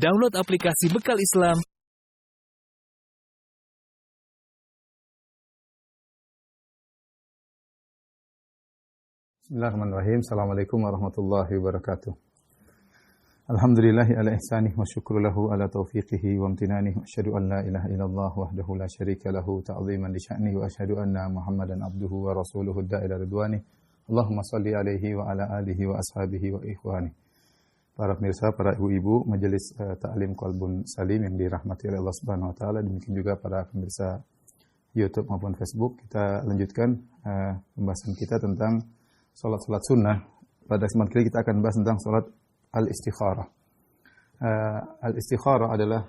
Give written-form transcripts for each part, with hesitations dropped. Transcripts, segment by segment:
download aplikasi Bekal Islam. Bismillahirrahmanirrahim. Assalamualaikum warahmatullahi wabarakatuh. Alhamdulillahi ala ihsanih wa syukru lahu ala taufiqihi wa amtinanih wa asyhadu an la ilaha illallah wahdahu la syarika lahu ta'ziman li sya'nihi wa asyhadu anna Muhammadan abduhu wa rasuluhu da'ila ridwani. Allahumma shalli alaihi wa ala alihi wa ashabihi wa ikhwani. Para pemirsa, para ibu-ibu majelis Ta'lim Qalbun Salim yang dirahmati oleh Allah Subhanahu wa taala, demikian juga para pemirsa YouTube maupun Facebook, kita lanjutkan pembahasan kita tentang salat sunnah. Pada kesempatan kali kita akan bahas tentang salat al-istikharah. Al-istikharah adalah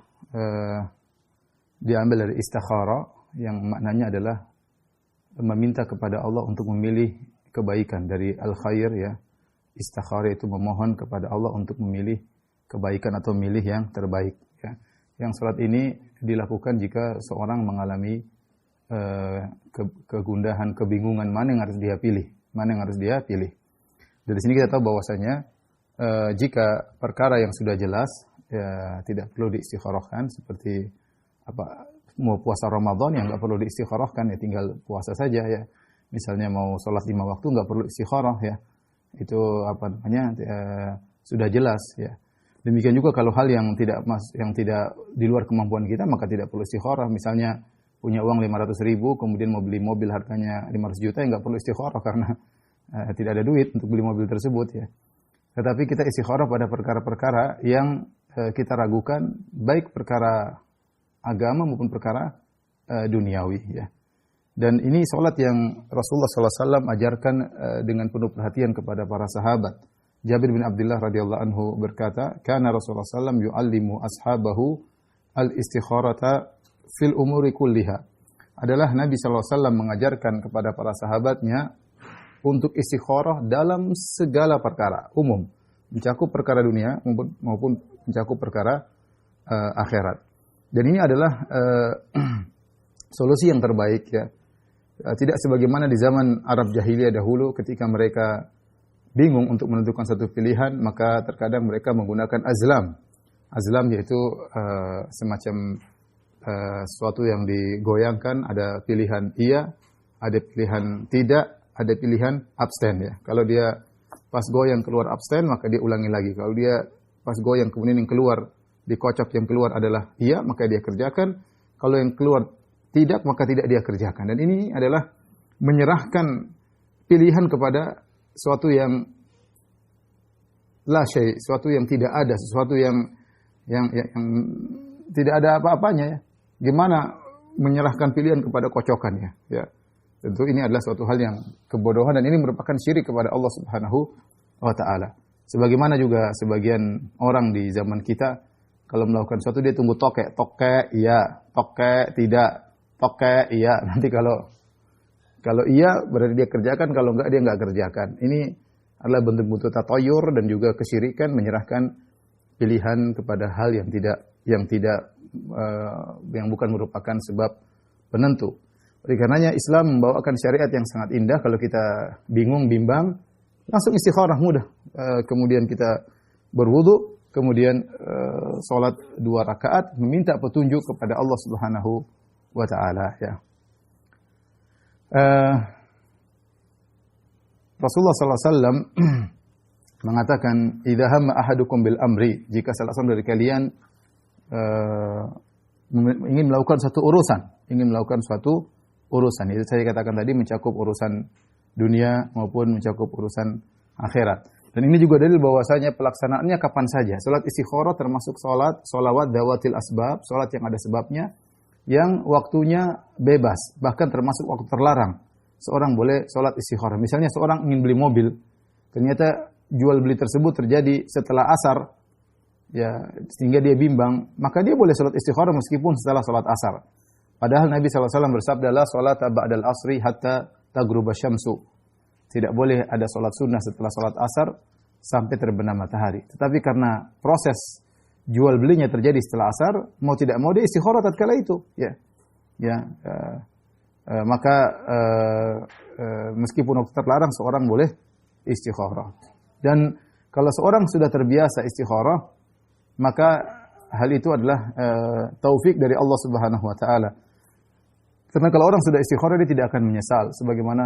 diambil dari istikhara yang maknanya adalah meminta kepada Allah untuk memilih kebaikan, dari al-khair ya. Istikhara itu memohon kepada Allah untuk memilih kebaikan atau memilih yang terbaik ya. Yang salat ini dilakukan jika seorang mengalami kegundahan, kebingungan mana yang harus dia pilih. Dari sini kita tahu bahwasanya jika perkara yang sudah jelas ya tidak perlu diistikharahkan, seperti mau puasa Ramadan yang enggak perlu diistikharahkan, ya tinggal puasa saja ya. Misalnya mau sholat 5 waktu enggak perlu istikharah ya. Itu sudah jelas ya. Demikian juga kalau hal yang tidak di luar kemampuan kita, maka tidak perlu istikharah. Misalnya punya uang 500.000 kemudian mau beli mobil harganya 500 juta, ya enggak perlu istikharah karena tidak ada duit untuk beli mobil tersebut ya. Tetapi kita istikharah pada perkara-perkara yang kita ragukan, baik perkara agama maupun perkara duniawi ya. Dan ini salat yang Rasulullah SAW ajarkan dengan penuh perhatian kepada para sahabat. Jabir bin Abdullah radhiyallahu anhu berkata, "Kana Rasulullah SAW yu'allimu ashabahu al-istikharata fil umuri kulliha." Adalah Nabi SAW mengajarkan kepada para sahabatnya untuk istikharah dalam segala perkara, umum, mencakup perkara dunia maupun mencakup perkara akhirat. Dan ini adalah solusi yang terbaik ya. Tidak sebagaimana di zaman Arab jahiliyah dahulu, ketika mereka bingung untuk menentukan satu pilihan, maka terkadang mereka menggunakan azlam. Azlam yaitu semacam sesuatu yang digoyangkan, ada pilihan iya, ada pilihan tidak, ada pilihan abstain ya. Kalau dia pas goyang keluar abstain, maka dia ulangi lagi. Kalau dia pas goyang kemudian yang keluar, dikocok yang keluar adalah iya, maka dia kerjakan. Kalau yang keluar tidak, maka tidak dia kerjakan. Dan ini adalah menyerahkan pilihan kepada sesuatu yang la syai', sesuatu yang tidak ada, sesuatu yang tidak ada apa-apanya ya. Gimana menyerahkan pilihan kepada kocokan ya. Tentu ini adalah suatu hal yang kebodohan, dan ini merupakan syirik kepada Allah Subhanahu wa taala. Sebagaimana juga sebagian orang di zaman kita kalau melakukan sesuatu dia tunggu toke iya, toke tidak, toke iya. Nanti kalau iya berarti dia kerjakan, kalau enggak dia enggak kerjakan. Ini adalah bentuk-bentuk tatayur dan juga kesyirikan, menyerahkan pilihan kepada hal yang bukan merupakan sebab penentu. Oleh karenanya Islam membawakan syariat yang sangat indah. Kalau kita bingung, bimbang, langsung istikharah mudah. Kemudian kita berwudu, kemudian salat 2 rakaat, meminta petunjuk kepada Allah Subhanahu wa taala ya. Rasulullah SAW mengatakan, "Idza hamma ahadukum bil amri," jika salah seorang dari kalian ingin melakukan suatu urusan, itu saya katakan tadi mencakup urusan dunia maupun mencakup urusan akhirat. Dan ini juga dalil bahwasanya pelaksanaannya kapan saja. Salat istikharah termasuk salawat dawatil asbab, salat yang ada sebabnya, yang waktunya bebas, bahkan termasuk waktu terlarang. Seorang boleh salat istikharah. Misalnya seorang ingin beli mobil, ternyata jual beli tersebut terjadi setelah asar, ya, sehingga dia bimbang, maka dia boleh salat istikharah meskipun setelah salat asar. Padahal Nabi SAW bersabda, "La salata ba'dal asri hatta taghruba syamsu." Tidak boleh ada salat sunnah setelah salat asar sampai terbenam matahari. Tetapi karena proses jual belinya terjadi setelah asar, mau tidak mau dia istikharah tatkala itu, ya. Maka meskipun waktu terlarang seorang boleh istikharah. Dan kalau seorang sudah terbiasa istikharah, maka hal itu adalah taufik dari Allah Subhanahu wa taala. Karena kalau orang sudah istikharah dia tidak akan menyesal sebagaimana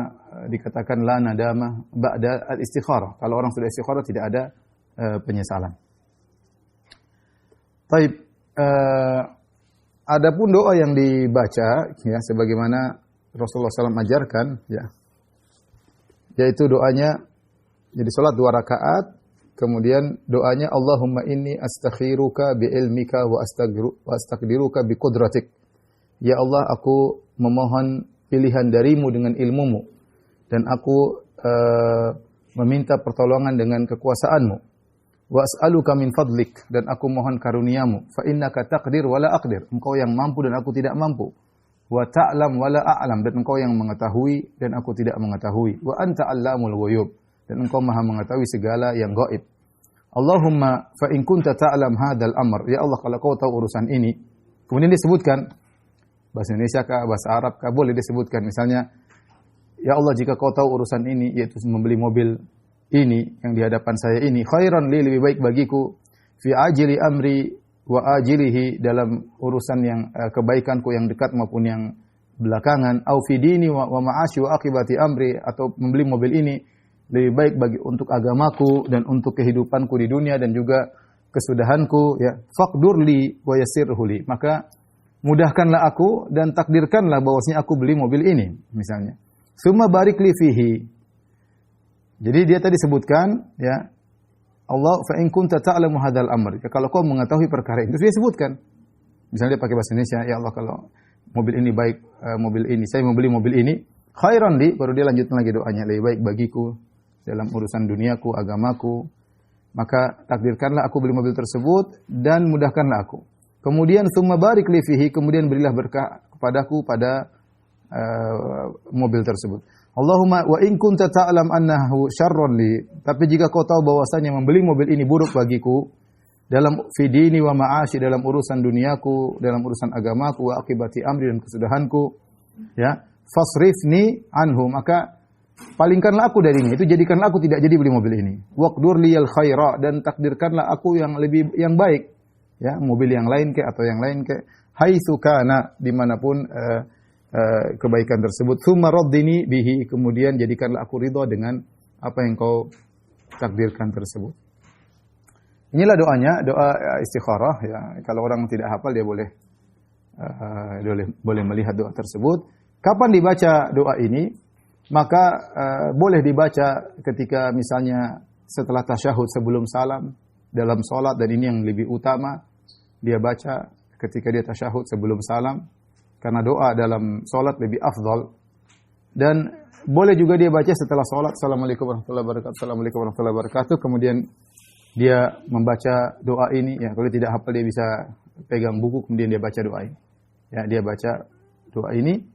dikatakan la nadama ba'da al-istikharah. Kalau orang sudah istikharah tidak ada penyesalan. Baik, adapun doa yang dibaca ya sebagaimana Rasulullah SAW ajarkan ya, yaitu doanya jadi salat 2 rakaat, kemudian doanya Allahumma inni astakhiruka bi ilmika wa astaqdiruka bi qudratik. Ya Allah, aku memohon pilihan darimu dengan ilmumu dan aku meminta pertolongan dengan kekuasaanmu. Wa as'aluka min fadlik, dan aku mohon karuniamu. Fa innaka taqdir wa la aqdir. Engkau yang mampu dan aku tidak mampu. Wa ta'lam wa la a'lam, dan engkau yang mengetahui dan aku tidak mengetahui. Wa anta 'allamul ghuyub, dan engkau Maha mengetahui segala yang gaib. Allahumma fa in kunta ta'lam hadzal amr. Ya Allah, kalau kau tahu urusan ini. Kemudian disebutkan bahasa Indonesia kah, bahasa Arab kah, boleh disebutkan. Misalnya, ya Allah, jika kau tahu urusan ini, yaitu membeli mobil ini yang di hadapan saya ini, khairan li, lebih baik bagiku, fi ajili amri wa ajilihi, dalam urusan yang kebaikanku yang dekat maupun yang belakangan, au fi dini wa ma'ashi wa akibati amri, atau membeli mobil ini lebih baik bagi untuk agamaku dan untuk kehidupanku di dunia dan juga kesudahanku, ya. Faqdurli wa yassirhu li, maka mudahkanlah aku dan takdirkanlah bahwasanya aku beli mobil ini misalnya. Summa barik li fihi. Jadi dia tadi sebutkan ya, Allah fa in kunta ta'lamu hadzal amr. Ya, kalau kau mengetahui perkara itu dia sebutkan. Misalnya dia pakai bahasa Indonesia, ya Allah, kalau mobil ini baik, mobil ini saya membeli mobil ini, khairan li, baru dia lanjutkan lagi doanya, lebih baik bagiku dalam urusan duniaku, agamaku, maka takdirkanlah aku beli mobil tersebut dan mudahkanlah aku. Kemudian summa barik li fihi, kemudian berilah berkah kepadaku pada mobil tersebut. Allahumma wa in kunta ta'lam annahu syarrun li, tapi jika kau tahu bahwasanya membeli mobil ini buruk bagiku dalam fidini wa ma'ashi, dalam urusan duniaku, dalam urusan agamaku, wa akibati amri, dan kesudahanku, ya, fasrifni anhu, maka palingkanlah aku darinya, itu jadikanlah aku tidak jadi beli mobil ini. Waqdur liyal khaira, dan takdirkanlah aku yang baik. Ya, mobil yang lain ke atau yang lain ke, haitsu kana, dimanapun kebaikan tersebut. Tsumma raddini bihi, kemudian jadikanlah aku ridha dengan apa yang kau takdirkan tersebut. Inilah doanya, doa istikharah ya. Kalau orang tidak hafal dia boleh melihat doa tersebut. Kapan dibaca doa ini? Maka boleh dibaca ketika misalnya setelah tasyahud sebelum salam dalam salat, dan ini yang lebih utama, dia baca ketika dia tasyahud sebelum salam, karena doa dalam salat lebih afdal. Dan boleh juga dia baca setelah salat, Assalamualaikum warahmatullahi wabarakatuh, Assalamualaikum warahmatullahi wabarakatuh, kemudian dia membaca doa ini, ya, kalau tidak hafal dia bisa pegang buku kemudian dia baca doa ini. Ya, dia baca doa ini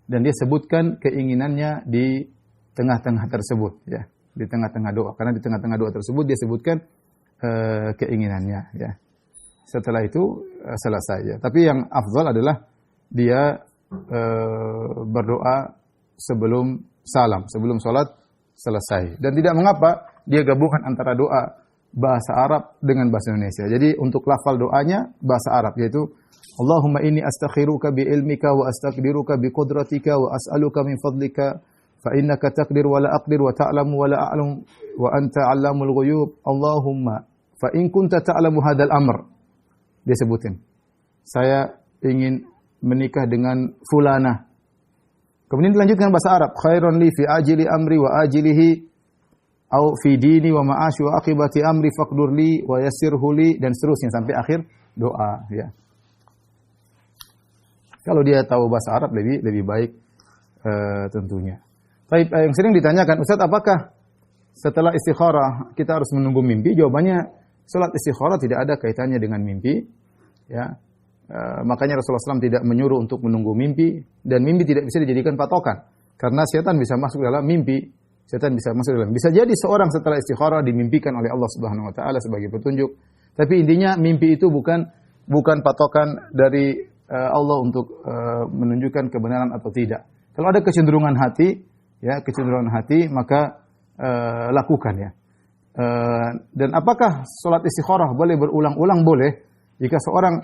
dan dia sebutkan keinginannya di tengah-tengah tersebut, ya, di tengah-tengah doa. Karena di tengah-tengah doa tersebut dia sebutkan keinginannya, ya. Setelah itu selesai, ya. Tapi yang afdal adalah dia berdoa sebelum salam, sebelum salat selesai. Dan tidak mengapa dia gabungkan antara doa bahasa Arab dengan bahasa Indonesia. Jadi untuk lafal doanya bahasa Arab, yaitu Allahumma inni astakhiruka bi ilmika wa astaqdiruka bi qudratika wa as'aluka min fadlika fa innaka taqdir wa la aqdir wa ta'lamu wa la a'lam wa anta 'allamul ghuyub. Allahumma fa in kunta ta'lamu hadzal amr. Dia sebutin, saya ingin menikah dengan fulana. Kemudian dilanjutkan bahasa Arab, khairan li fi ajili amri wa ajilihi au fi dini wa ma'ashi wa akibati amri faqdur li wa yassirhu li, dan seterusnya sampai akhir doa, ya. Kalau dia tahu bahasa Arab lebih baik tentunya. Baik, yang sering ditanyakan, Ustaz, apakah setelah istikharah kita harus menunggu mimpi? Jawabannya, salat istikharah tidak ada kaitannya dengan mimpi, ya. Makanya Rasulullah SAW tidak menyuruh untuk menunggu mimpi, dan mimpi tidak bisa dijadikan patokan karena setan bisa masuk dalam mimpi. Setan bisa masuk dalam. Bisa jadi seorang setelah istikharah dimimpikan oleh Allah Subhanahu wa taala sebagai petunjuk. Tapi intinya mimpi itu bukan patokan dari Allah untuk menunjukkan kebenaran atau tidak. Kalau ada kecenderungan hati, ya, kecenderungan hati, maka lakukan, ya. Dan apakah salat istikharah boleh berulang-ulang? Boleh. Jika seorang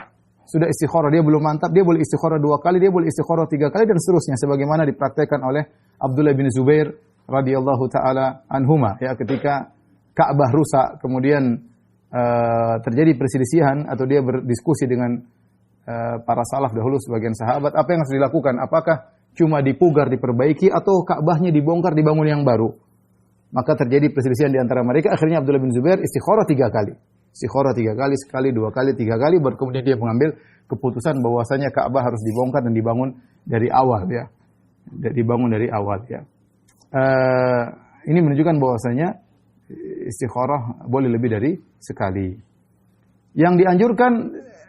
sudah istikharah, dia belum mantap, dia boleh istikharah 2 kali, dia boleh istikharah 3 kali, dan seterusnya. Sebagaimana dipraktekkan oleh Abdullah bin Zubair radhiyallahu ta'ala anhuma. Ya, ketika Ka'bah rusak, kemudian terjadi perselisihan, atau dia berdiskusi dengan para salaf dahulu, sebagian sahabat, apa yang harus dilakukan? Apakah cuma dipugar, diperbaiki, atau Ka'bahnya dibongkar, dibangun yang baru? Maka terjadi perselisihan di antara mereka. Akhirnya Abdullah bin Zubair istikharah 3 kali. Istikharah 3 kali, sekali, 2 kali, 3 kali, baru kemudian dia mengambil keputusan bahwasanya Ka'bah harus dibongkar dan dibangun dari awal, ya. Dibangun dari awal, ya. Ini menunjukkan bahwasanya istikharah boleh lebih dari sekali. Yang dianjurkan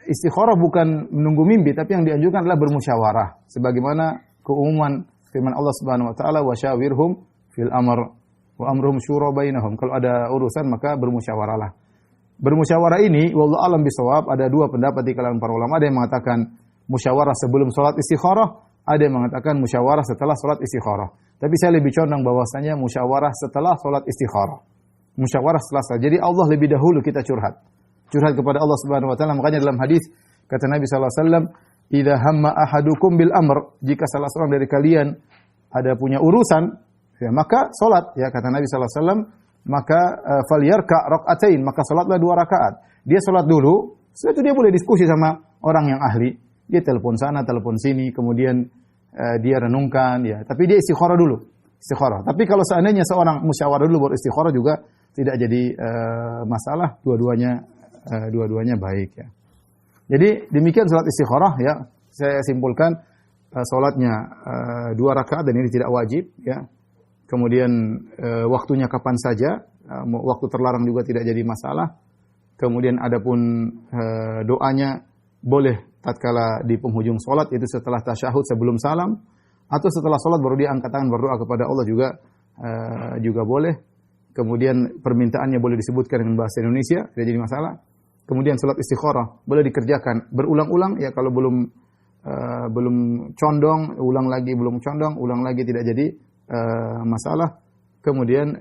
istikharah bukan menunggu mimpi, tapi yang dianjurkan adalah bermusyawarah. Sebagaimana keumuman firman Allah Subhanahu wa taala, "Wa syawirhum fil amr wa amruhum syura bainahum." Kalau ada urusan maka bermusyawarahlah. Bermusyawarah ini wallahu alam bisawab, ada 2 pendapat di kalangan para ulama. Ada yang mengatakan musyawarah sebelum salat istikharah, ada yang mengatakan musyawarah setelah salat istikharah. Tapi saya lebih condong bahwasanya musyawarah setelah salat istikharah. Musyawarah setelah salat. Jadi Allah lebih dahulu kita curhat kepada Allah Subhanahu wa taala. Makanya dalam hadis kata Nabi sallallahu alaihi wasallam, "Idza hamma ahadukum bil amr," jika salah seorang dari kalian ada punya urusan, ya, maka salat, ya, kata Nabi sallallahu alaihi wasallam, maka falyarka rakaatain, maka salatlah 2 rakaat. Dia salat dulu, setelah itu dia boleh diskusi sama orang yang ahli. Dia telepon sana, telepon sini, kemudian dia renungkan, ya. Tapi dia istikharah dulu. Istikharah. Tapi kalau seandainya seorang musyawarah dulu baru istikharah juga tidak jadi masalah, dua-duanya baik, ya. Jadi demikian salat istikharah, ya. Saya simpulkan salatnya 2 rakaat dan ini tidak wajib, ya. Kemudian waktunya kapan saja, waktu terlarang juga tidak jadi masalah. Kemudian adapun doanya boleh tatkala di penghujung salat, itu setelah tasyahud sebelum salam, atau setelah salat baru dia angkat tangan berdoa kepada Allah juga boleh. Kemudian permintaannya boleh disebutkan dengan bahasa Indonesia, tidak jadi masalah. Kemudian salat istikharah boleh dikerjakan berulang-ulang, ya, kalau belum condong, ulang lagi, belum condong, ulang lagi, tidak jadi masalah. Kemudian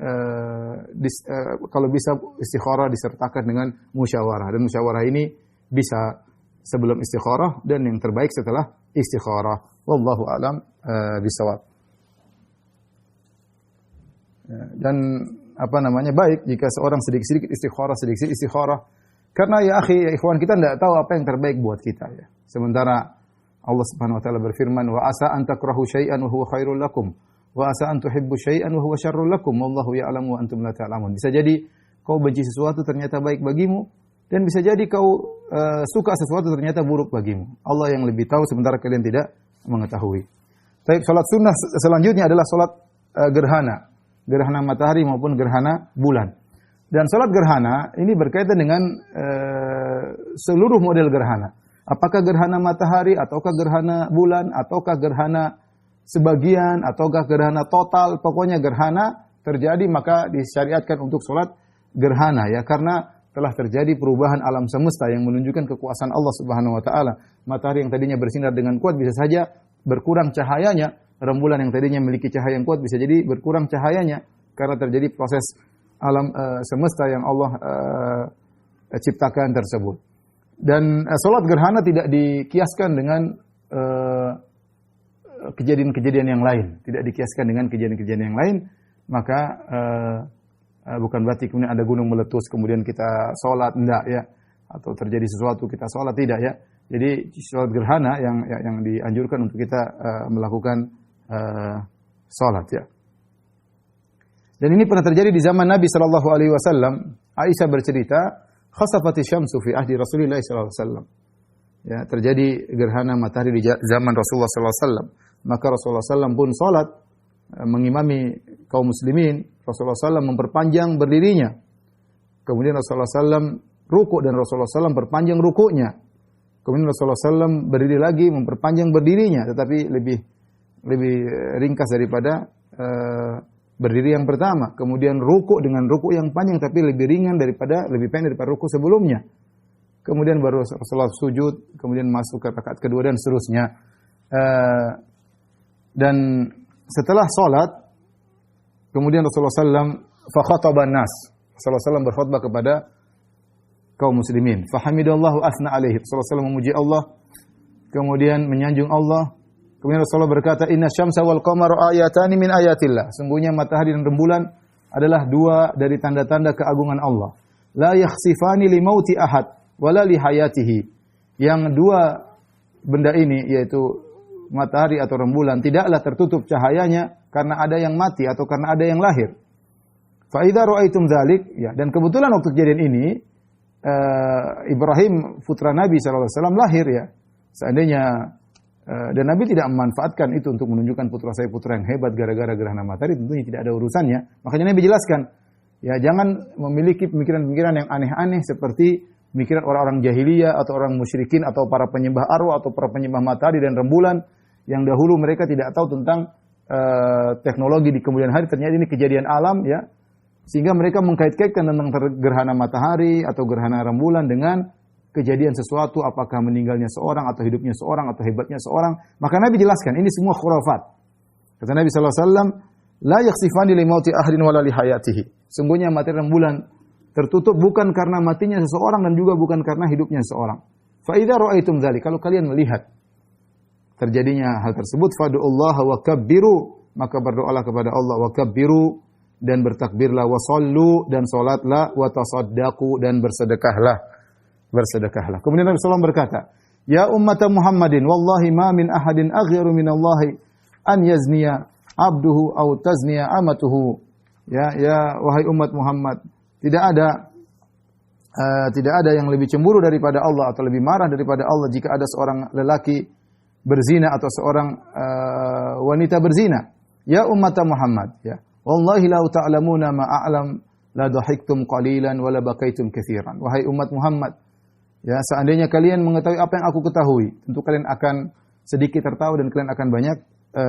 kalau bisa istikharah disertakan dengan musyawarah, dan musyawarah ini bisa sebelum istikharah dan yang terbaik setelah istikharah. Wallahu a'lam bishawab. Dan baik jika seorang sedikit-sedikit istikharah. Karena ya akhi, ya ikhwan, kita tidak tahu apa yang terbaik buat kita, ya. Sementara Allah Subhanahu wa taala berfirman, "Wa asa an takrahu syai'an wa huwa khairul lakum, wa asa an tuhibbu syai'an wa huwa syarrul lakum, wallahu ya'lamu wa antum la ta'lamun." Bisa jadi kau benci sesuatu ternyata baik bagimu, dan bisa jadi kau suka sesuatu ternyata buruk bagimu. Allah yang lebih tahu sementara kalian tidak mengetahui. Baik, salat sunnah selanjutnya adalah salat gerhana matahari maupun gerhana bulan. Dan salat gerhana ini berkaitan dengan seluruh model gerhana. Apakah gerhana matahari, ataukah gerhana bulan, ataukah gerhana sebagian, ataukah gerhana total, pokoknya gerhana terjadi maka disyariatkan untuk salat gerhana, ya, karena telah terjadi perubahan alam semesta yang menunjukkan kekuasaan Allah Subhanahu wa taala. Matahari yang tadinya bersinar dengan kuat bisa saja berkurang cahayanya. Rembulan yang tadinya memiliki cahaya yang kuat bisa jadi berkurang cahayanya karena terjadi proses alam semesta yang Allah ciptakan tersebut. Dan salat gerhana tidak dikiaskan dengan kejadian-kejadian yang lain, tidak dikiaskan dengan kejadian-kejadian yang lain, maka bukan berarti kemudian ada gunung meletus kemudian kita sholat, enggak, ya, atau terjadi sesuatu kita sholat, tidak, ya. Jadi sholat gerhana yang dianjurkan untuk kita melakukan sholat, ya. Dan ini pernah terjadi di zaman Nabi Shallallahu Alaihi Wasallam. Aisyah bercerita, khasafati syamsu fi ahdi Rasulillah Sallallahu Alaihi Wasallam. Ya, terjadi gerhana matahari di zaman Rasulullah Sallallahu Alaihi Wasallam. Maka Rasulullah SAW pun sholat mengimami kaum muslimin. Rasulullah SAW memperpanjang berdirinya. Kemudian Rasulullah SAW ruku dan Rasulullah SAW perpanjang rukunya. Kemudian Rasulullah SAW berdiri lagi memperpanjang berdirinya, tetapi lebih ringkas daripada berdiri yang pertama. Kemudian ruku dengan ruku yang panjang tapi lebih pendek daripada ruku sebelumnya. Kemudian baru Rasulullah sujud, kemudian masuk ke rakaat kedua dan seterusnya. Dan setelah salat, kemudian Rasulullah SAW fakhataban nas. Rasulullah SAW berkhutbah kepada kaum muslimin. Fahamidallahu asna alaihi. Rasulullah memuji Allah, kemudian menyanjung Allah. Kemudian Rasulullah berkata, "Inna syamsa wal qamara ayatani min ayatillah." Sungguhnya matahari dan rembulan adalah dua dari tanda-tanda keagungan Allah. La yakhsifani li mauti ahad wala li hayatihi. Yang dua benda ini yaitu matahari atau rembulan tidaklah tertutup cahayanya karena ada yang mati atau karena ada yang lahir. Fa idza ra'aitum dzalik, ya, dan kebetulan waktu kejadian ini Ibrahim putra Nabi sallallahu alaihi wasallam lahir, ya. Seandainya dan Nabi tidak memanfaatkan itu untuk menunjukkan putra saya putra yang hebat gara-gara gerhana matahari, tentunya tidak ada urusannya. Makanya Nabi jelaskan, ya, jangan memiliki pemikiran-pemikiran yang aneh-aneh seperti pemikiran orang-orang jahiliyah atau orang musyrikin atau para penyembah arwah atau para penyembah matahari dan rembulan yang dahulu mereka tidak tahu tentang teknologi di kemudian hari. Ternyata ini kejadian alam, ya, sehingga mereka mengkait-kaitkan tentang gerhana matahari atau gerhana rembulan dengan kejadian sesuatu, apakah meninggalnya seorang atau hidupnya seorang atau hebatnya seorang. Maka Nabi jelaskan ini semua khurafat. Kata Nabi sallallahu alaihi wasallam, la yakhsifani li mauti ahadin wala li hayatihi. Sungguhnya matahari dan bulan tertutup bukan karena matinya seseorang dan juga bukan karena hidupnya seseorang. Fa idza ra'aitum dzalik, kalau kalian melihat terjadinya hal tersebut, fad'ullaha wa kabbiru, maka berdoalah kepada Allah, wa kabbiru, dan bertakbirlah, wa sallu, dan salatlah, wa tasaddaqu, dan bersedekahlah. Kemudian Nabi SAW berkata, "Ya ummata Muhammadin, wallahi ma min ahadin aghyaru min Allahi an yazniya abduhu aw tazniya amatuhu." Ya wahai umat Muhammad, tidak ada yang lebih cemburu daripada Allah atau lebih marah daripada Allah jika ada seorang lelaki berzina atau seorang wanita berzina. Ya ummata Muhammad, ya. Wallahi law ta'lamuna ma a'lam la dhahiktum qalilan wa la bakaitum katsiran. Wahai umat Muhammad, ya, seandainya kalian mengetahui apa yang aku ketahui, tentu kalian akan sedikit tertawa dan kalian akan banyak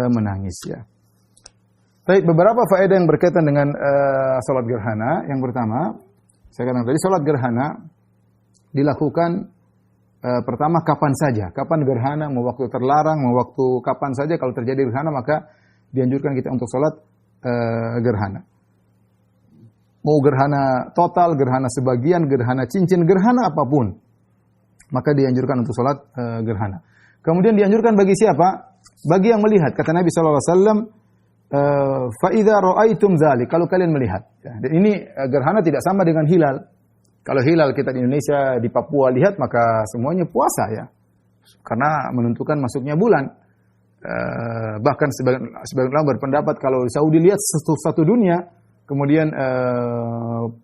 menangis, ya. Baik, beberapa faedah yang berkaitan dengan salat gerhana. Yang pertama, saya katakan tadi salat gerhana dilakukan pertama kapan saja. Kapan gerhana, mau waktu terlarang, mau waktu kapan saja kalau terjadi gerhana maka dianjurkan kita untuk salat gerhana. Mau gerhana total, gerhana sebagian, gerhana cincin, gerhana apapun, maka dianjurkan untuk salat gerhana. Kemudian dianjurkan bagi siapa? Bagi yang melihat. Kata Nabi sallallahu alaihi wasallam, fa idza ra'aitum dzalik, kalau kalian melihat. Ya, dan ini gerhana tidak sama dengan hilal. Kalau hilal kita di Indonesia, di Papua lihat, maka semuanya puasa, ya. Karena menentukan masuknya bulan. Bahkan sebagian ulama berpendapat kalau Saudi lihat satu dunia, kemudian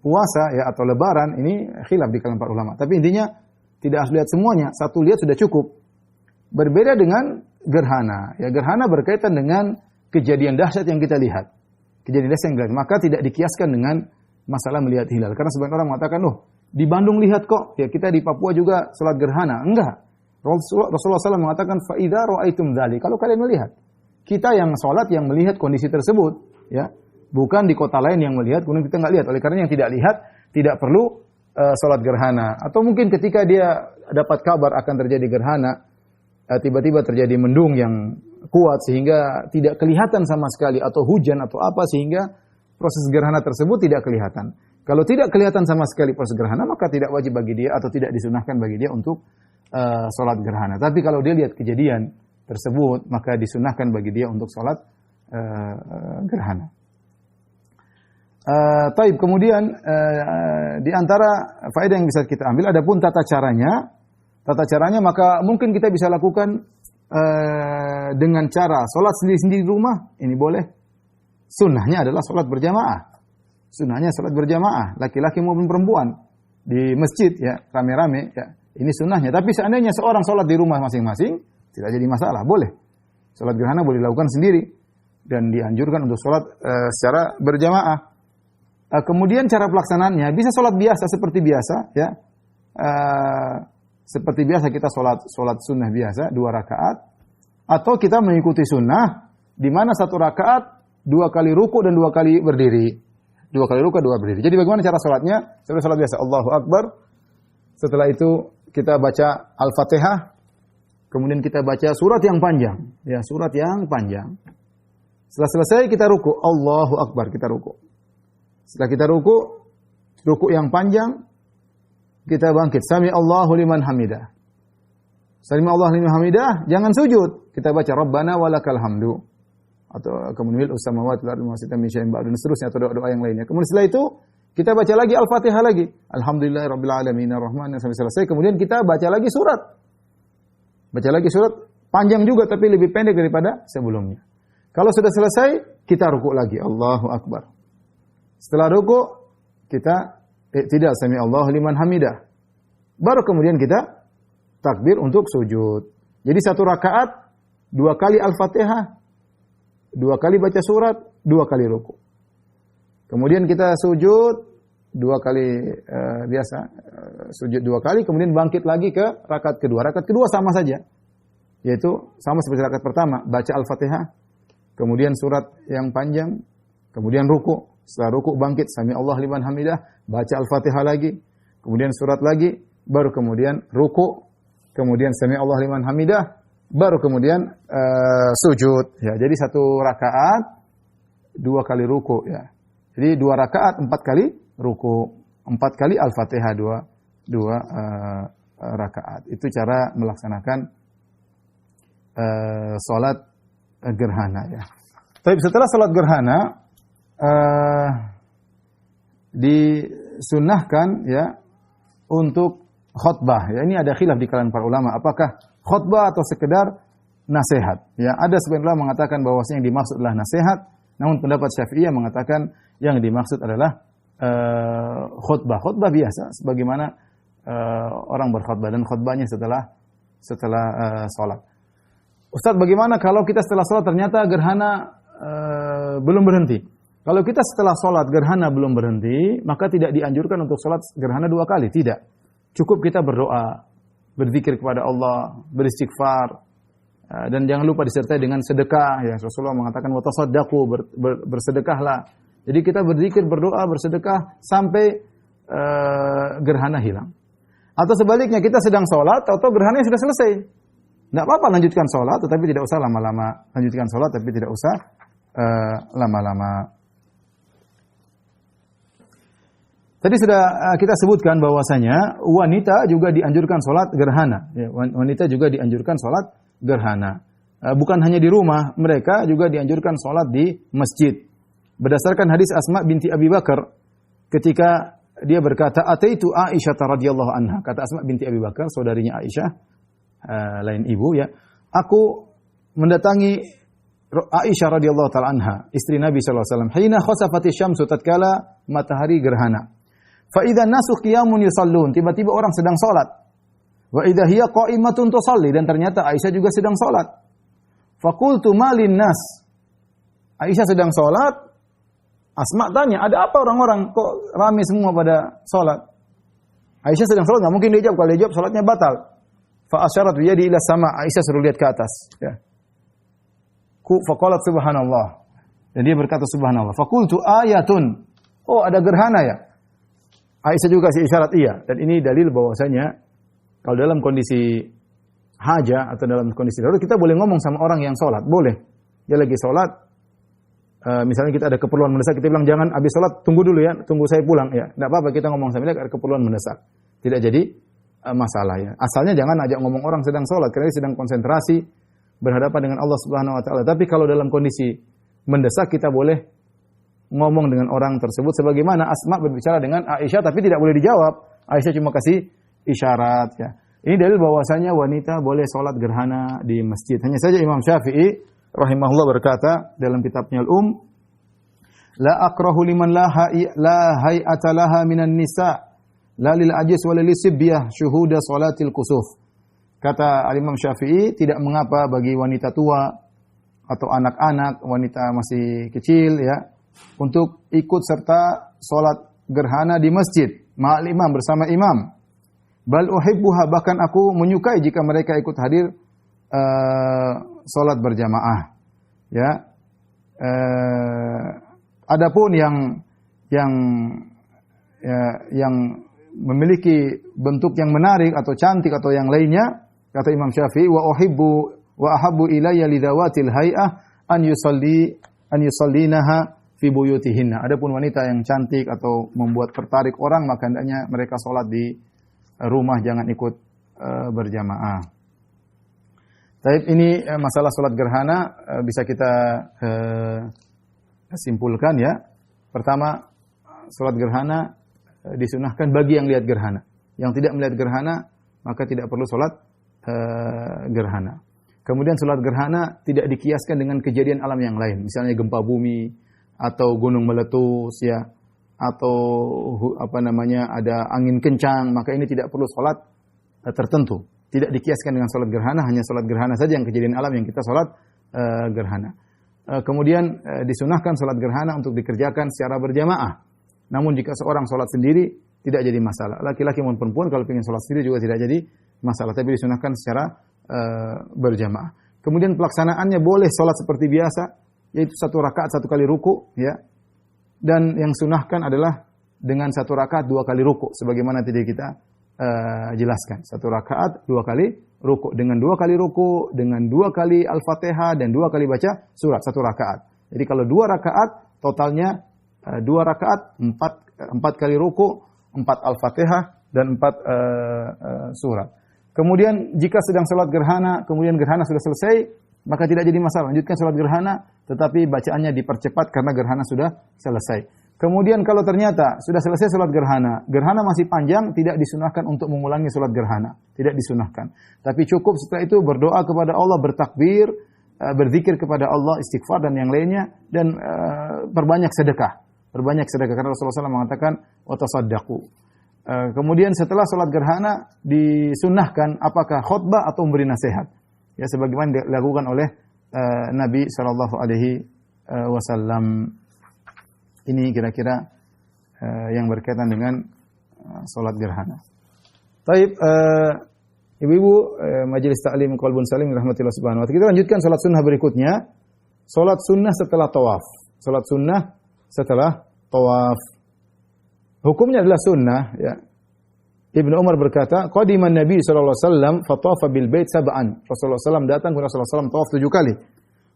puasa, ya, atau lebaran, ini khilaf di kalangan para ulama. Tapi intinya tidak harus lihat semuanya, satu lihat sudah cukup. Berbeda dengan gerhana. Ya, gerhana berkaitan dengan kejadian dahsyat yang kita lihat. Kejadian dahsyat yang kita lihat. Maka tidak dikiaskan dengan masalah melihat hilal. Karena sebagian orang mengatakan, di Bandung lihat kok, ya kita di Papua juga salat gerhana. Enggak. Rasulullah SAW mengatakan, fa idza ra'aitum dzalik, kalau kalian melihat. Kita yang salat yang melihat kondisi tersebut, ya. Bukan di kota lain yang melihat, kemudian kita enggak lihat. Oleh karena yang tidak lihat tidak perlu salat gerhana. Atau mungkin ketika dia dapat kabar akan terjadi gerhana, tiba-tiba terjadi mendung yang kuat sehingga tidak kelihatan sama sekali, atau hujan atau apa sehingga proses gerhana tersebut tidak kelihatan. Kalau tidak kelihatan sama sekali proses gerhana, maka tidak wajib bagi dia atau tidak disunahkan bagi dia untuk salat gerhana. Tapi kalau dia lihat kejadian tersebut, maka disunahkan bagi dia untuk salat gerhana. Taib, kemudian di antara faedah yang bisa kita ambil, adapun tata caranya maka mungkin kita bisa lakukan dengan cara salat sendiri-sendiri di rumah, ini boleh. Sunnahnya adalah salat berjamaah. Sunnahnya salat berjamaah, laki-laki maupun perempuan di masjid, ya, rame-rame, ya. Ini sunnahnya. Tapi seandainya seorang salat di rumah masing-masing, tidak jadi masalah, boleh. Salat gerhana boleh dilakukan sendiri dan dianjurkan untuk salat secara berjamaah. Kemudian cara pelaksanaannya bisa salat biasa seperti biasa, ya. Seperti biasa kita salat sunnah biasa 2 rakaat, atau kita mengikuti sunnah di mana 1 rakaat 2 kali ruku dan 2 kali berdiri. 2 kali ruku, 2 berdiri. Jadi bagaimana cara salatnya? Seperti salat biasa, Allahu Akbar. Setelah itu kita baca Al-Fatihah, kemudian kita baca surat yang panjang, ya, surat yang panjang. Setelah selesai kita ruku, Allahu Akbar, kita ruku. Setelah kita ruku yang panjang, kita bangkit. Sami Allahu liman hamidah. Sami Allahu liman hamidah, jangan sujud. Kita baca Rabbana walakal hamdu. Atau kemudian samawati wal ardi wa ma syi'ta min syai'in ba'du, dan seterusnya, atau doa-doa yang lainnya. Kemudian setelah itu kita baca lagi Al-Fatihah lagi. Alhamdulillahirabbil alamin arrahmanir sampai selesai. Kemudian kita baca lagi surat. Baca lagi surat panjang juga tapi lebih pendek daripada sebelumnya. Kalau sudah selesai, kita rukuk lagi. Allahu akbar. Setelah rukuk, kita tidak sami Allahu liman hamidah. Baru kemudian kita takbir untuk sujud. Jadi satu rakaat 2 kali Al-Fatihah, 2 kali baca surat, 2 kali rukuk. Kemudian kita sujud 2 kali biasa, sujud 2 kali, kemudian bangkit lagi ke rakaat kedua. Rakaat kedua sama saja, yaitu sama seperti rakaat pertama, baca Al-Fatihah, kemudian surat yang panjang, kemudian rukuk. Setelah rukuk bangkit, sami Allah liman hamidah, baca Al-Fatihah lagi, kemudian surat lagi, baru kemudian rukuk, kemudian sami Allah liman hamidah, baru kemudian sujud. Ya, jadi satu rakaat 2 kali rukuk ya. Jadi 2 rakaat 4 kali rukuk, 4 kali Al-Fatihah 2 rakaat. Itu cara melaksanakan salat gerhana ya. Tapi setelah salat gerhana disunnahkan ya untuk khutbah. Ya, ini ada khilaf di kalangan para ulama, apakah khutbah atau sekedar nasihat. Ya, ada sebagian ulama mengatakan bahwasanya yang dimaksud adalah nasihat, namun pendapat Syafi'iyah mengatakan yang dimaksud adalah khutbah. Khutbah biasa sebagaimana orang berkhutbah, dan khutbahnya setelah salat. Ustaz, bagaimana kalau kita setelah salat ternyata gerhana belum berhenti? Kalau kita setelah salat gerhana belum berhenti, maka tidak dianjurkan untuk salat gerhana 2 kali, tidak. Cukup kita berdoa, berzikir kepada Allah, beristighfar, dan jangan lupa disertai dengan sedekah. Ya, Rasulullah mengatakan wa tasaddaqu, bersedekahlah. Jadi kita berzikir, berdoa, bersedekah sampai gerhana hilang. Atau sebaliknya, kita sedang salat atau gerhana sudah selesai. Tidak apa-apa lanjutkan salat, tetapi tidak usah lama-lama. Lanjutkan salat tapi tidak usah lama-lama. Tadi sudah kita sebutkan bahwasanya wanita juga dianjurkan salat gerhana. Ya, wanita juga dianjurkan salat gerhana. Bukan hanya di rumah, mereka juga dianjurkan salat di masjid. Berdasarkan hadis Asma binti Abi Bakar, ketika dia berkata, "Ataitu Aisyah radhiyallahu anha." Kata Asma binti Abi Bakar, saudarinya Aisyah, lain ibu ya. Aku mendatangi Aisyah radhiyallahu taala anha, istri Nabi sallallahu alaihi wasallam, hina khasafati syamsu, tatkala matahari gerhana. Fa idza nasu qiyamun yusallun, tiba-tiba orang sedang salat. Wa idza hiya qa'imatun tusalli, dan ternyata Aisyah juga sedang salat. Fa qultu malin nas. Aisyah sedang salat, Asma tanya, ada apa orang-orang kok ramai semua pada salat? Aisyah sedang salat, enggak mungkin dia jawab, kalau dia jawab salatnya batal. Fa asyarat bi yadi ila sama, Aisyah suruh lihat ke atas, ya. Fa qalat subhanallah. Dan dia berkata subhanallah. Fa qultu ayatun. Oh, ada gerhana ya? Aisyah juga kasih isyarat iya, dan ini dalil bahwasanya kalau dalam kondisi haja atau dalam kondisi darurat kita boleh ngomong sama orang yang sholat, boleh. Dia lagi sholat, misalnya kita ada keperluan mendesak, kita bilang jangan habis sholat, tunggu dulu ya, tunggu saya pulang ya. Tidak apa-apa kita ngomong sama dia, ada keperluan mendesak, tidak jadi masalah ya. Asalnya jangan ajak ngomong orang sedang sholat karena dia sedang konsentrasi berhadapan dengan Allah Subhanahu Wa Taala. Tapi kalau dalam kondisi mendesak kita boleh ngomong dengan orang tersebut, sebagaimana Asma berbicara dengan Aisyah tapi tidak boleh dijawab. Aisyah cuma kasih isyarat ya. Ini dalil bahwasanya wanita boleh salat gerhana di masjid. Hanya saja Imam Syafi'i rahimahullah berkata dalam kitabnya Al-Um, la akrahu liman la hay'ata laha minan nisa la lil ajis wa lil sibyah syuhuda salatil kusuf. Kata Imam Syafi'i, tidak mengapa bagi wanita tua atau anak-anak, wanita masih kecil ya, untuk ikut serta salat gerhana di masjid ma'al imam, bersama imam. Bal uhibbuha, bahkan aku menyukai jika mereka ikut hadir salat berjamaah. Ya. Adapun yang memiliki bentuk yang menarik atau cantik atau yang lainnya, kata Imam Syafi'i, wa uhibbu wa ahabbu ilayya lidzawatil hay'ah an yusallinaha fi buyutihinna. Adapun wanita yang cantik atau membuat tertarik orang, maka hendaknya mereka salat di rumah jangan ikut berjamaah. Tapi ini masalah salat gerhana bisa kita simpulkan ya. Pertama, salat gerhana disunahkan bagi yang lihat gerhana. Yang tidak melihat gerhana maka tidak perlu salat gerhana. Kemudian salat gerhana tidak dikiaskan dengan kejadian alam yang lain, misalnya gempa bumi atau gunung meletus ya, atau ada angin kencang, maka ini tidak perlu salat tertentu. Tidak dikiaskan dengan salat gerhana, hanya salat gerhana saja yang kejadian alam yang kita salat gerhana. Kemudian disunahkan salat gerhana untuk dikerjakan secara berjamaah. Namun jika seorang salat sendiri tidak jadi masalah. Laki-laki maupun perempuan kalau ingin salat sendiri juga tidak jadi masalah, tapi disunahkan secara berjamaah. Kemudian pelaksanaannya boleh salat seperti biasa, yaitu 1 rakaat 1 kali ruku ya. Dan yang sunahkan adalah dengan 1 rakaat 2 kali ruku sebagaimana tadi kita jelaskan. 1 rakaat 2 kali ruku, dengan 2 kali ruku, dengan 2 kali Al-Fatihah dan 2 kali baca surat 1 rakaat. Jadi kalau 2 rakaat totalnya 2 rakaat 4 kali ruku, 4 Al-Fatihah dan 4 surat. Kemudian jika sedang salat gerhana, kemudian gerhana sudah selesai, maka tidak jadi masalah. Lanjutkan salat gerhana, tetapi bacaannya dipercepat karena gerhana sudah selesai. Kemudian kalau ternyata sudah selesai salat gerhana, gerhana masih panjang, tidak disunahkan untuk mengulangi salat gerhana. Tidak disunahkan. Tapi cukup setelah itu berdoa kepada Allah, bertakbir, berzikir kepada Allah, istighfar dan yang lainnya, dan berbanyak sedekah. Berbanyak sedekah karena Rasulullah SAW mengatakan wa tasaddaqu. Kemudian setelah salat gerhana disunnahkan apakah khutbah atau memberi nasihat. Ya sebagaimana dilakukan oleh Nabi sallallahu alaihi wasallam. Ini kira-kira yang berkaitan dengan salat gerhana. Taib ibu-ibu majelis taklim Qalbun Salim rahmatillah subhanahu wa taala. Kita lanjutkan salat sunnah berikutnya. Salat sunnah setelah tawaf. Salat sunnah setelah tawaf. Hukumnya adalah sunnah ya. Ibnu Umar berkata, qadiman Nabi sallallahu alaihi wasallam fatafa bil bait sab'an. Rasulullah SAW datang kepada Rasulullah SAW tawaf 7 kali.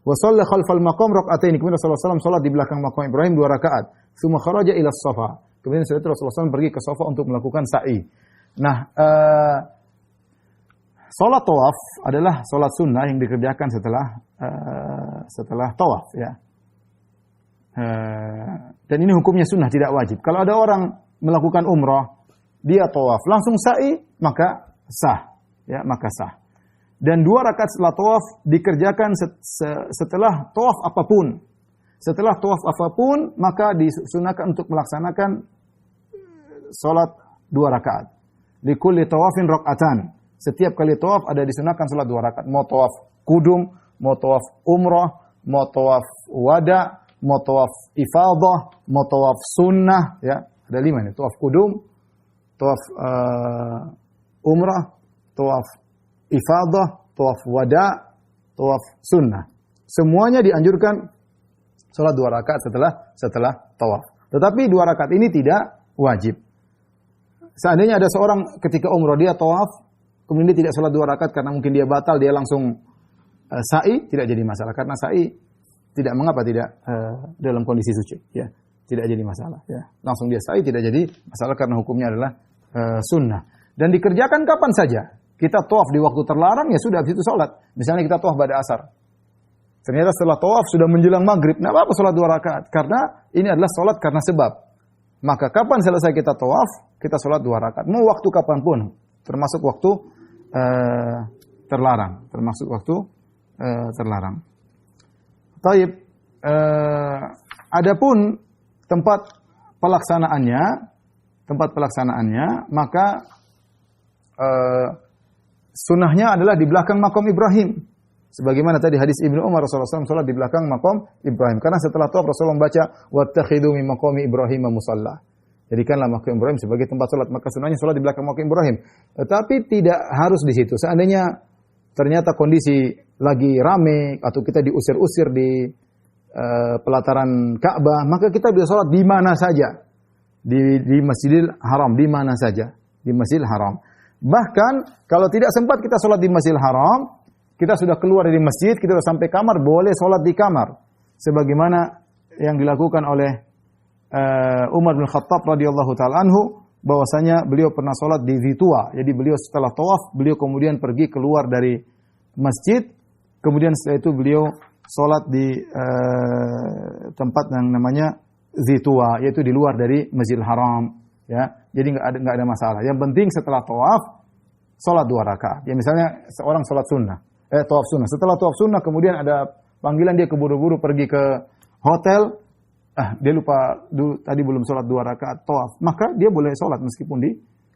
Wa shalla khalfal maqam rak'atain. Kemudian Rasulullah SAW salat di belakang maqam Ibrahim 2 rakaat. Tsumma kharaja ila Safa. Kemudian setelah itu Rasulullah SAW pergi ke Safa untuk melakukan sa'i. Nah, salat tawaf adalah salat sunnah yang dikerjakan setelah tawaf ya. Dan ini hukumnya sunnah, tidak wajib. Kalau ada orang melakukan umrah, dia tawaf langsung sa'i, maka sah ya, maka sah. Dan 2 rakaat setelah tawaf dikerjakan setelah tawaf apapun. Setelah tawaf apapun maka disunahkan untuk melaksanakan salat 2 rakaat. Likulli tawafin rak'atan. Setiap kali tawaf ada disunahkan salat 2 rakaat. Mau tawaf kudum, mau tawaf umrah, mau tawaf wada, mau tawaf ifadah, mau tawaf sunnah, ya. Ada 5 nih, tawaf kudum, tawaf umrah, tawaf ifadah, tawaf wada, tawaf sunnah. Semuanya dianjurkan salat 2 rakaat setelah tawaf. Tetapi 2 rakaat ini tidak wajib. Seandainya ada seorang ketika umrah dia tawaf, kemudian dia tidak salat 2 rakaat karena mungkin dia batal, dia langsung sa'i, tidak jadi masalah karena sa'i tidak mengapa tidak dalam kondisi suci, ya. Tidak jadi masalah, ya. Langsung dia sa'i tidak jadi masalah karena hukumnya adalah sunnah. Dan dikerjakan kapan saja. Kita tawaf di waktu terlarang, ya sudah habis itu salat. Misalnya kita tawaf pada asar. Ternyata setelah tawaf sudah menjelang maghrib, enggak apa-apa salat 2 rakaat karena ini adalah salat karena sebab. Maka kapan selesai kita tawaf, kita salat 2 rakaat. Mau waktu kapanpun, termasuk waktu terlarang, terlarang. Taib, adapun tempat pelaksanaannya, maka sunnahnya adalah di belakang makom Ibrahim. Sebagaimana tadi hadis Ibnu Umar, Rasulullah SAW salat di belakang makom Ibrahim. Karena setelah tawaf Rasulullah membaca wattakhidhu min maqami Ibrahim musalla. Jadikanlah makom Ibrahim sebagai tempat salat. Maka sunnahnya salat di belakang makom Ibrahim. Tetapi tidak harus di situ. Seandainya ternyata kondisi lagi rame atau kita diusir-usir di pelataran Ka'bah, maka kita bisa sholat di mana saja, di Masjidil Haram, di mana saja, di Masjidil Haram. Bahkan kalau tidak sempat kita sholat di Masjidil Haram, kita sudah keluar dari masjid, kita sudah sampai kamar, boleh sholat di kamar, sebagaimana yang dilakukan oleh Umar bin Khattab radhiyallahu taala anhu bahwasanya beliau pernah sholat di Zitua. Jadi beliau setelah tawaf, beliau kemudian pergi keluar dari masjid, kemudian setelah itu beliau sholat di tempat yang namanya Zitua, yaitu di luar dari Masjidil Haram. Ya, jadi nggak ada masalah. Yang penting setelah tawaf, sholat 2 rakaat. Ya misalnya seorang sholat sunnah, tawaf sunnah. Setelah tawaf sunnah, kemudian ada panggilan dia keburu-buru pergi ke hotel. Dia lupa tadi belum sholat 2 rakaat tawaf. Maka dia boleh sholat meskipun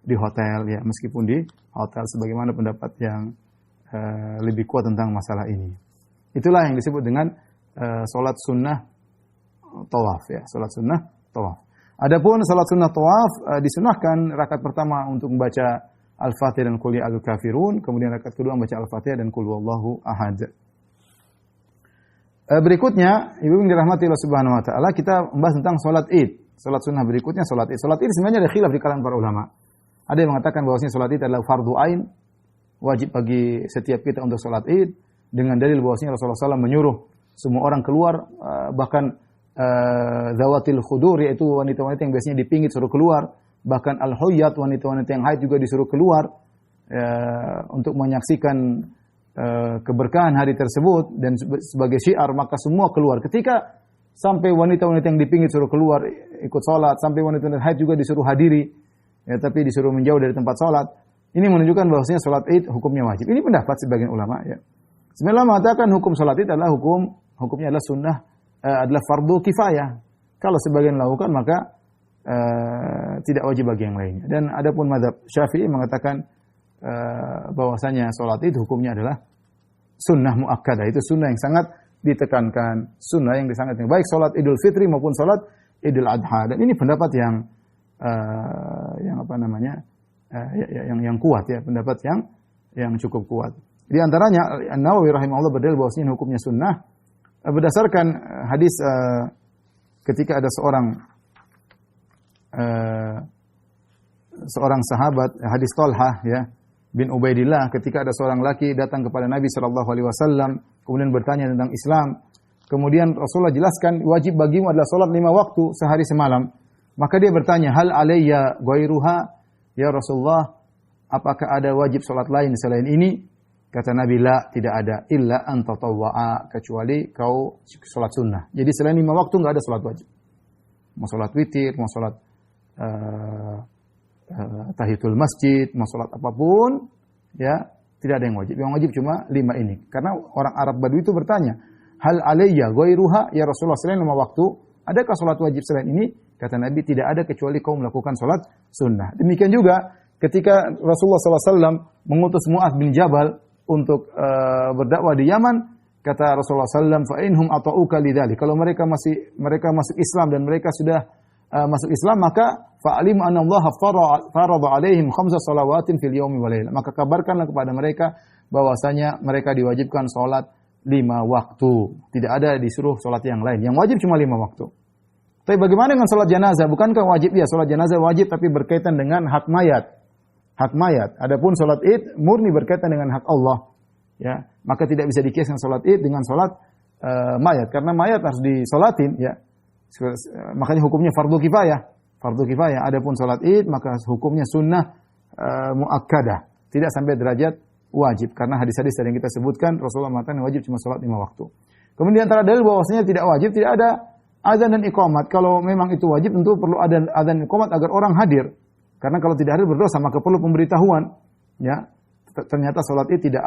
di hotel, ya meskipun di hotel. Sebagaimana pendapat yang lebih kuat tentang masalah ini. Itulah yang disebut dengan sholat sunnah tawaf, ya sholat sunnah tawaf. Adapun salat sunnah tawaf disunahkan rakaat pertama untuk membaca Al-Fatihah dan Qul ya ayyuhal kafirun, kemudian rakaat kedua membaca Al-Fatihah dan Qul huwallahu ahad. Berikutnya, Ibu yang dirahmati Allah Subhanahu wa taala, kita membahas tentang salat Id. Salat sunnah berikutnya salat Id. Salat Id sebenarnya ada khilaf di kalangan para ulama. Ada yang mengatakan bahwasanya salat Id adalah fardu ain, wajib bagi setiap kita untuk salat Id, dengan dalil bahwasanya Rasulullah SAW menyuruh semua orang keluar, bahkan zawatil khudur, yaitu wanita-wanita yang biasanya dipinggit suruh keluar, bahkan al-huyyat, wanita-wanita yang haid juga disuruh keluar untuk menyaksikan keberkahan hari tersebut dan sebagai syiar, maka semua keluar. Ketika sampai wanita-wanita yang dipinggit suruh keluar ikut salat, sampai wanita-wanita haid juga disuruh hadiri, ya, tapi disuruh menjauh dari tempat salat. Ini menunjukkan bahwasanya salat Id hukumnya wajib. Ini pendapat sebagian ulama, ya. Sebenarnya mengatakan hukum salat Id adalah hukumnya adalah sunnah, adalah fardu kifayah. Kalau sebagian lakukan maka tidak wajib bagi yang lainnya. Dan adapun mazhab Syafi'i mengatakan bahwasanya salat Id hukumnya adalah sunnah muakkadah. Itu sunnah yang sangat ditekankan, sunnah yang sangat baik salat Idul Fitri maupun salat Idul Adha. Dan ini pendapat yang apa namanya? Yang kuat, ya, pendapat yang cukup kuat. Di antaranya An-Nawawi rahimahullah berdalil bahwasanya hukumnya sunnah berdasarkan hadis ketika ada seorang sahabat, hadis Talhah, ya, bin Ubaidillah, ketika ada seorang laki datang kepada Nabi sallallahu alaihi wasallam kemudian bertanya tentang Islam. Kemudian Rasulullah jelaskan wajib bagimu adalah salat 5 waktu sehari semalam. Maka dia bertanya, hal alayya ghairuha? Ya Rasulullah, apakah ada wajib salat lain selain ini? Kata Nabi, la, tidak ada, illa an tatawwa'a, kecuali kau salat sunnah. Jadi selain 5 waktu enggak ada salat wajib. Mau salat witir, mau salat tahiyatul masjid, mau salat apapun, ya, tidak ada yang wajib. Yang wajib cuma 5 ini. Karena orang Arab Badui itu bertanya, hal alayya ghairuha? Ya Rasulullah, selain 5 waktu, adakah salat wajib selain ini? Kata Nabi, tidak ada kecuali kau melakukan salat sunnah. Demikian juga ketika Rasulullah SAW mengutus Mu'adz bin Jabal untuk berdakwah di Yaman, kata Rasulullah SAW, fa inhum ata'uka lidzalik. Kalau mereka masuk Islam dan mereka sudah masuk Islam, maka fa'alim anna Allah farada alaihim 5 salawatin fil yaumi wal lailah. Maka kabarkanlah kepada mereka bahwasanya mereka diwajibkan salat 5 waktu. Tidak ada disuruh salat yang lain. Yang wajib cuma 5 waktu. Tapi bagaimana dengan salat jenazah? Bukankah wajib? Ya, salat jenazah wajib tapi berkaitan dengan hak mayat. Hak mayat. Adapun salat Id murni berkaitan dengan hak Allah. Ya, maka tidak bisa dikiaskan salat Id dengan salat mayat, karena mayat harus disolatin, ya. Makanya hukumnya fardu kifayah. Fardu kifayah. Adapun salat Id maka hukumnya sunnah muakkadah. Tidak sampai derajat wajib, karena hadis-hadis yang kita sebutkan Rasulullah mengatakan wajib cuma salat 5 waktu. Kemudian antara dalil bahwasanya tidak wajib, tidak ada azan dan iqamat. Kalau memang itu wajib, tentu perlu ada azan dan iqamat agar orang hadir. Karena kalau tidak hadir berdosa, maka perlu pemberitahuan. Ya, ternyata salat Id tidak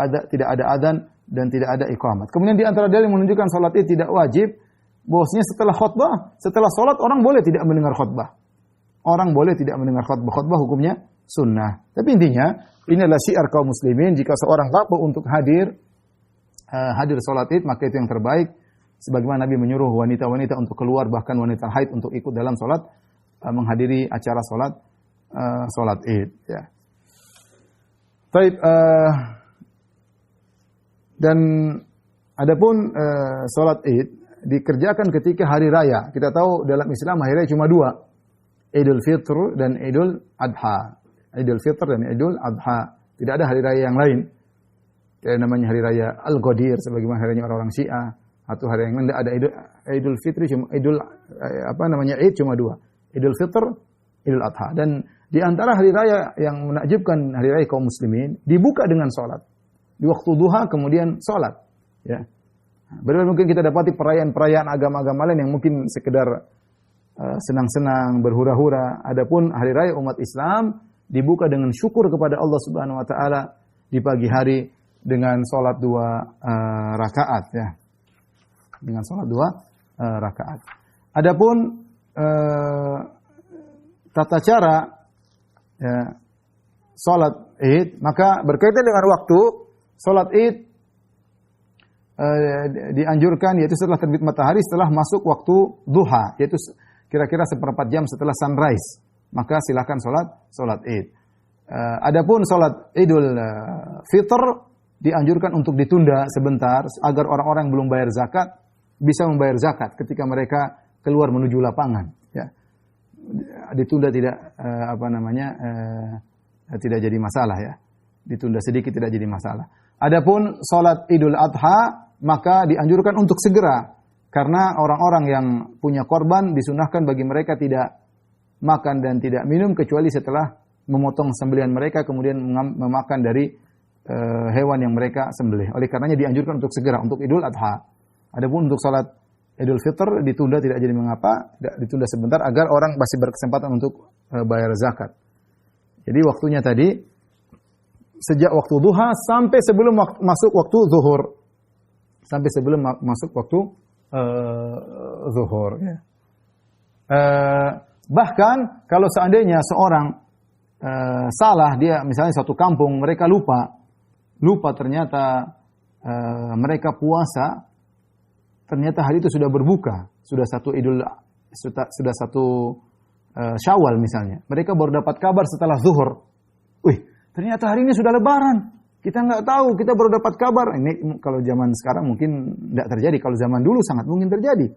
ada azan dan tidak ada iqamat. Kemudian di antara dalil yang menunjukkan salat Id tidak wajib, bahwasanya setelah khutbah, setelah salat orang boleh tidak mendengar khutbah. Orang boleh tidak mendengar khutbah. Khutbah hukumnya sunnah. Tapi intinya ini adalah syiar kaum muslimin. Jika seorang mampu untuk hadir salat Id, maka itu yang terbaik. Sebagaimana Nabi menyuruh wanita-wanita untuk keluar, bahkan wanita haid untuk ikut dalam salat, menghadiri acara salat Id, ya. Baik, dan adapun salat Id dikerjakan ketika hari raya. Kita tahu dalam Islam hari raya cuma 2, Idul Fitr dan Idul Adha. Idul Fitr dan Idul Adha. Tidak ada hari raya yang lain. Kayak namanya hari raya Al-Ghadir sebagaimana hari raya orang-orang Syiah, atau hari yang lain. Ada Idul Fitri cuma Id cuma 2. Idul Fitr, Idul Adha. Dan Di antara hari raya yang menakjubkan hari raya kaum muslimin dibuka dengan salat. Di waktu duha kemudian salat, ya. Berbeda mungkin kita dapati perayaan-perayaan agama-agama lain yang mungkin sekedar senang-senang, berhura-hura. Adapun hari raya umat Islam dibuka dengan syukur kepada Allah Subhanahu wa taala di pagi hari dengan salat 2 rakaat, ya. Dengan salat 2 rakaat. Adapun tata cara, ya, salat Id, maka berkaitan dengan waktu salat Id dianjurkan yaitu setelah terbit matahari, setelah masuk waktu duha, yaitu kira-kira seperempat jam setelah sunrise, maka silakan salat Id. Adapun salat Idul Fitr dianjurkan untuk ditunda sebentar agar orang-orang yang belum bayar zakat bisa membayar zakat ketika mereka keluar menuju lapangan, ya. Ditunda tidak tidak jadi masalah, ya. Ditunda sedikit tidak jadi masalah. Adapun salat Idul Adha maka dianjurkan untuk segera, karena orang-orang yang punya korban disunahkan bagi mereka tidak makan dan tidak minum kecuali setelah memotong sembelihan mereka kemudian memakan dari hewan yang mereka sembelih. Oleh karenanya dianjurkan untuk segera untuk Idul Adha. Adapun untuk salat Idul Fitr ditunda tidak jadi mengapa, tidak ditunda sebentar agar orang masih berkesempatan untuk bayar zakat. Jadi waktunya tadi sejak waktu duha sampai sebelum masuk waktu zuhur. Sampai sebelum masuk waktu zuhur, ya. Bahkan kalau seandainya seorang salah, dia misalnya satu kampung mereka lupa ternyata mereka puasa, ternyata hari itu sudah berbuka, sudah satu Syawal misalnya. Mereka baru dapat kabar setelah zuhur. Wih, ternyata hari ini sudah lebaran. Kita nggak tahu, kita baru dapat kabar. Ini kalau zaman sekarang mungkin tidak terjadi. Kalau zaman dulu sangat mungkin terjadi.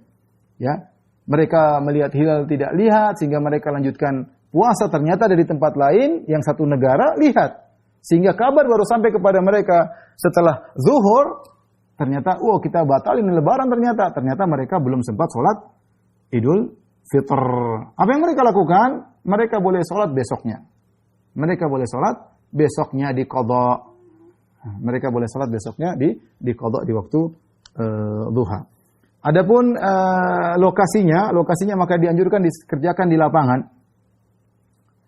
Ya, mereka melihat hilal tidak lihat sehingga mereka lanjutkan puasa. Ternyata dari tempat lain yang satu negara lihat, sehingga kabar baru sampai kepada mereka setelah zuhur. Ternyata, kita batalin lebaran ternyata mereka belum sempat sholat Idul Fitr. Apa yang mereka lakukan? Mereka boleh sholat besoknya. Mereka boleh sholat besoknya di qadha. Mereka boleh sholat besoknya di qadha di waktu duha. Adapun lokasinya maka dianjurkan dikerjakan di lapangan.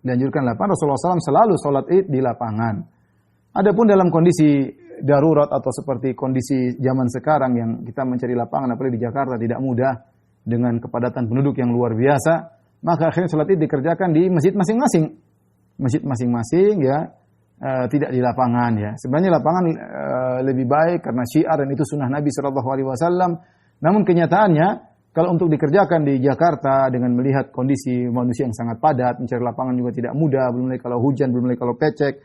Dianjurkan lapangan. Rasulullah SAW selalu sholat Id di lapangan. Adapun dalam kondisi darurat atau seperti kondisi zaman sekarang yang kita mencari lapangan apalagi di Jakarta tidak mudah dengan kepadatan penduduk yang luar biasa, maka akhirnya sholat Id dikerjakan di masjid masing-masing. Masjid masing-masing, ya. Tidak di lapangan, ya. Sebenarnya lapangan lebih baik karena syiar dan itu sunnah Nabi SAW. Namun kenyataannya kalau untuk dikerjakan di Jakarta dengan melihat kondisi manusia yang sangat padat, mencari lapangan juga tidak mudah, belum lagi kalau hujan, belum lagi kalau pecek,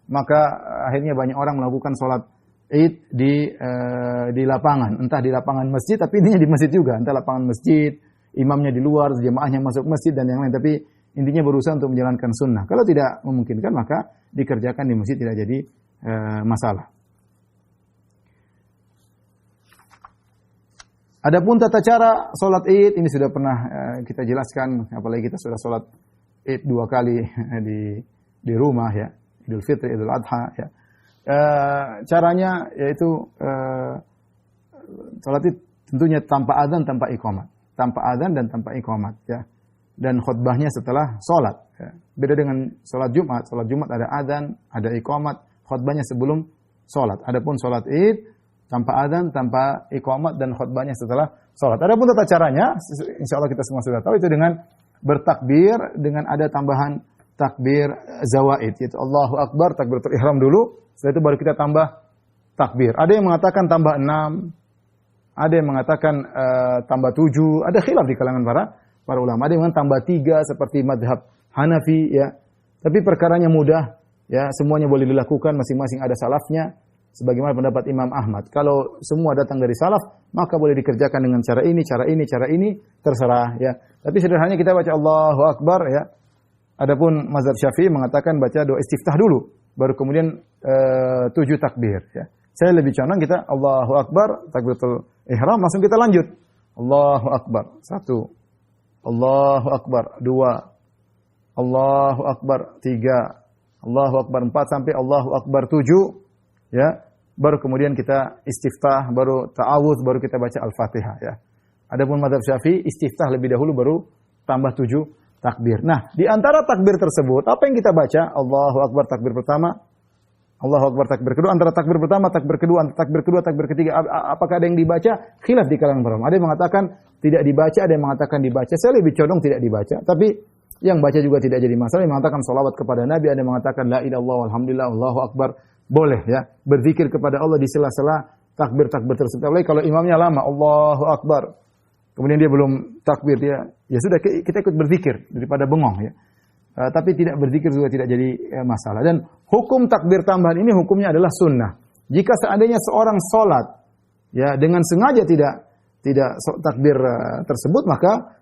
maka akhirnya banyak orang melakukan sholat Id di lapangan, entah di lapangan masjid, tapi intinya di masjid juga, entah lapangan masjid, imamnya di luar, jemaahnya masuk masjid dan yang lain, tapi intinya berusaha untuk menjalankan sunnah. Kalau tidak memungkinkan maka dikerjakan di masjid tidak jadi masalah. Adapun tata cara sholat Id ini sudah pernah kita jelaskan, apalagi kita sudah sholat Id 2 kali di rumah, ya, Idul Fitri, Idul Adha, ya. Caranya yaitu sholat Id tentunya tanpa adzan, tanpa iqamat, tanpa adzan dan tanpa iqamat, ya. Dan khutbahnya setelah sholat. Ya. Beda dengan sholat Jumat. Sholat Jumat ada adzan, ada iqamat, khutbahnya sebelum sholat. Adapun sholat Id tanpa adzan, tanpa iqamat dan khutbahnya setelah sholat. Adapun tata caranya, insya Allah kita semua sudah tahu, itu dengan bertakbir, dengan ada tambahan takbir zawaid, yaitu Allahu Akbar, takbiratul ihram dulu, setelah itu baru kita tambah takbir. Ada yang mengatakan tambah 6, ada yang mengatakan tambah 7, ada khilaf di kalangan para ulama. Ada yang mengatakan tambah 3 seperti madhab Hanafi, ya. Tapi perkaranya mudah, ya, semuanya boleh dilakukan, masing-masing ada salafnya. Sebagaimana pendapat Imam Ahmad. Kalau semua datang dari salaf, maka boleh dikerjakan dengan cara ini, terserah, ya. Tapi sederhananya kita baca Allahu Akbar, ya. Adapun mazhab Syafi'i mengatakan baca doa istiftah dulu, baru kemudian 7 takbir, ya. Saya lebih condong kita Allahu Akbar, takbiratul ihram, langsung kita lanjut. Allahu Akbar, 1. Allahu Akbar, 2. Allahu Akbar 3, Allahu Akbar 4 sampai Allahu Akbar 7, ya. Baru kemudian kita istiftah, baru ta'awudz, baru kita baca Al-Fatihah, ya. Adapun mazhab Syafi'i istiftah lebih dahulu baru tambah 7 takbir. Nah, di antara takbir tersebut apa yang kita baca? Allahu Akbar takbir pertama, Allahu Akbar takbir kedua, antara takbir pertama, takbir kedua, antara takbir kedua, takbir ketiga, apakah ada yang dibaca? Khilaf di kalangan para ulama. Ada yang mengatakan tidak dibaca, ada yang mengatakan dibaca. Saya lebih condong tidak dibaca, tapi yang baca juga tidak jadi masalah. Yang mengatakan salawat kepada Nabi, ada yang mengatakan la ilaha illallah walhamdulillah Allahu Akbar. Boleh, ya. Berzikir kepada Allah di sela-sela takbir-takbir tersebut. Apalagi kalau imamnya lama, Allahu Akbar. Kemudian dia belum takbir, dia ya sudah kita ikut berzikir daripada bengong, ya. Tapi tidak berzikir juga tidak jadi masalah. Dan hukum takbir tambahan ini hukumnya adalah sunnah. Jika seandainya seorang sholat ya dengan sengaja tidak takbir tersebut, maka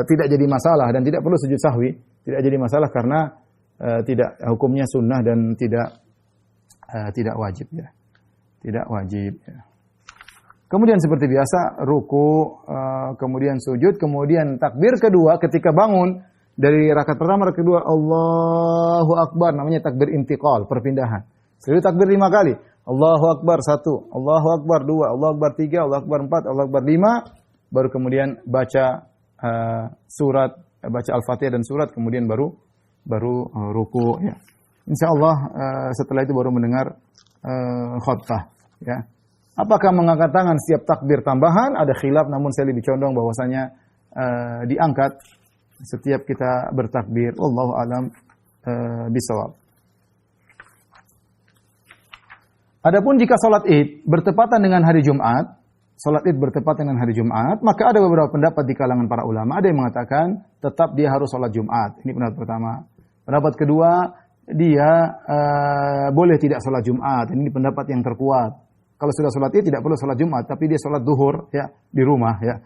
tidak jadi masalah dan tidak perlu sujud sahwi. Tidak jadi masalah karena tidak hukumnya sunnah dan tidak wajib, ya. Tidak wajib, ya. Kemudian seperti biasa ruku, kemudian sujud, kemudian takbir kedua ketika bangun dari rakaat pertama rakaat kedua Allahu Akbar, namanya takbir intiqal, perpindahan. Sekali takbir 5 kali. Allahu Akbar 1, Allahu Akbar 2, Allahu Akbar 3, Allahu Akbar 4, Allahu Akbar 5, baru kemudian baca surat, baca Al-Fatihah dan surat, kemudian baru ruku, ya. Insyaallah setelah itu baru mendengar khutbah, ya. Apakah mengangkat tangan setiap takbir tambahan? Ada khilaf, namun saya lebih condong bahwasanya diangkat setiap kita bertakbir. Wallahu alam bisawab. Adapun jika salat Id bertepatan dengan hari Jumat, salat Id bertepatan dengan hari Jumat, maka ada beberapa pendapat di kalangan para ulama. Ada yang mengatakan tetap dia harus salat Jumat. Ini pendapat pertama. Pendapat kedua, dia boleh tidak salat Jumat. Ini pendapat yang terkuat. Kalau sudah sholat Id tidak perlu sholat Jumat, tapi dia sholat duhur, ya, di rumah, ya.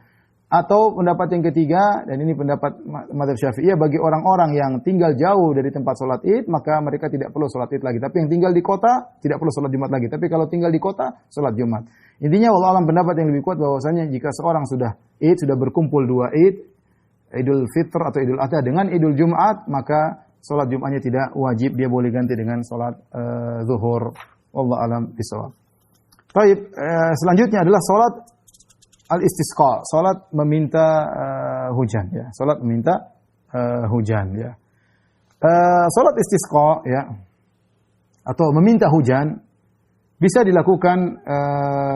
Atau pendapat yang ketiga, dan ini pendapat mazhab Syafi'iyah, bagi orang-orang yang tinggal jauh dari tempat sholat Id, maka mereka tidak perlu sholat Id lagi. Tapi yang tinggal di kota tidak perlu sholat Jumat lagi. Tapi kalau tinggal di kota, sholat Jumat. Intinya wallahu alam pendapat yang lebih kuat bahwasanya jika seorang sudah Id, sudah berkumpul 2 Id, Idul Fitr atau Idul Adha dengan Idul Jumat, maka sholat Jumatnya tidak wajib, dia boleh ganti dengan sholat zuhur. Wallahu alam bisawab. Baik, selanjutnya adalah salat al-istisqa, salat meminta hujan, ya. Salat meminta hujan, ya. Salat istisqa, ya, atau meminta hujan bisa dilakukan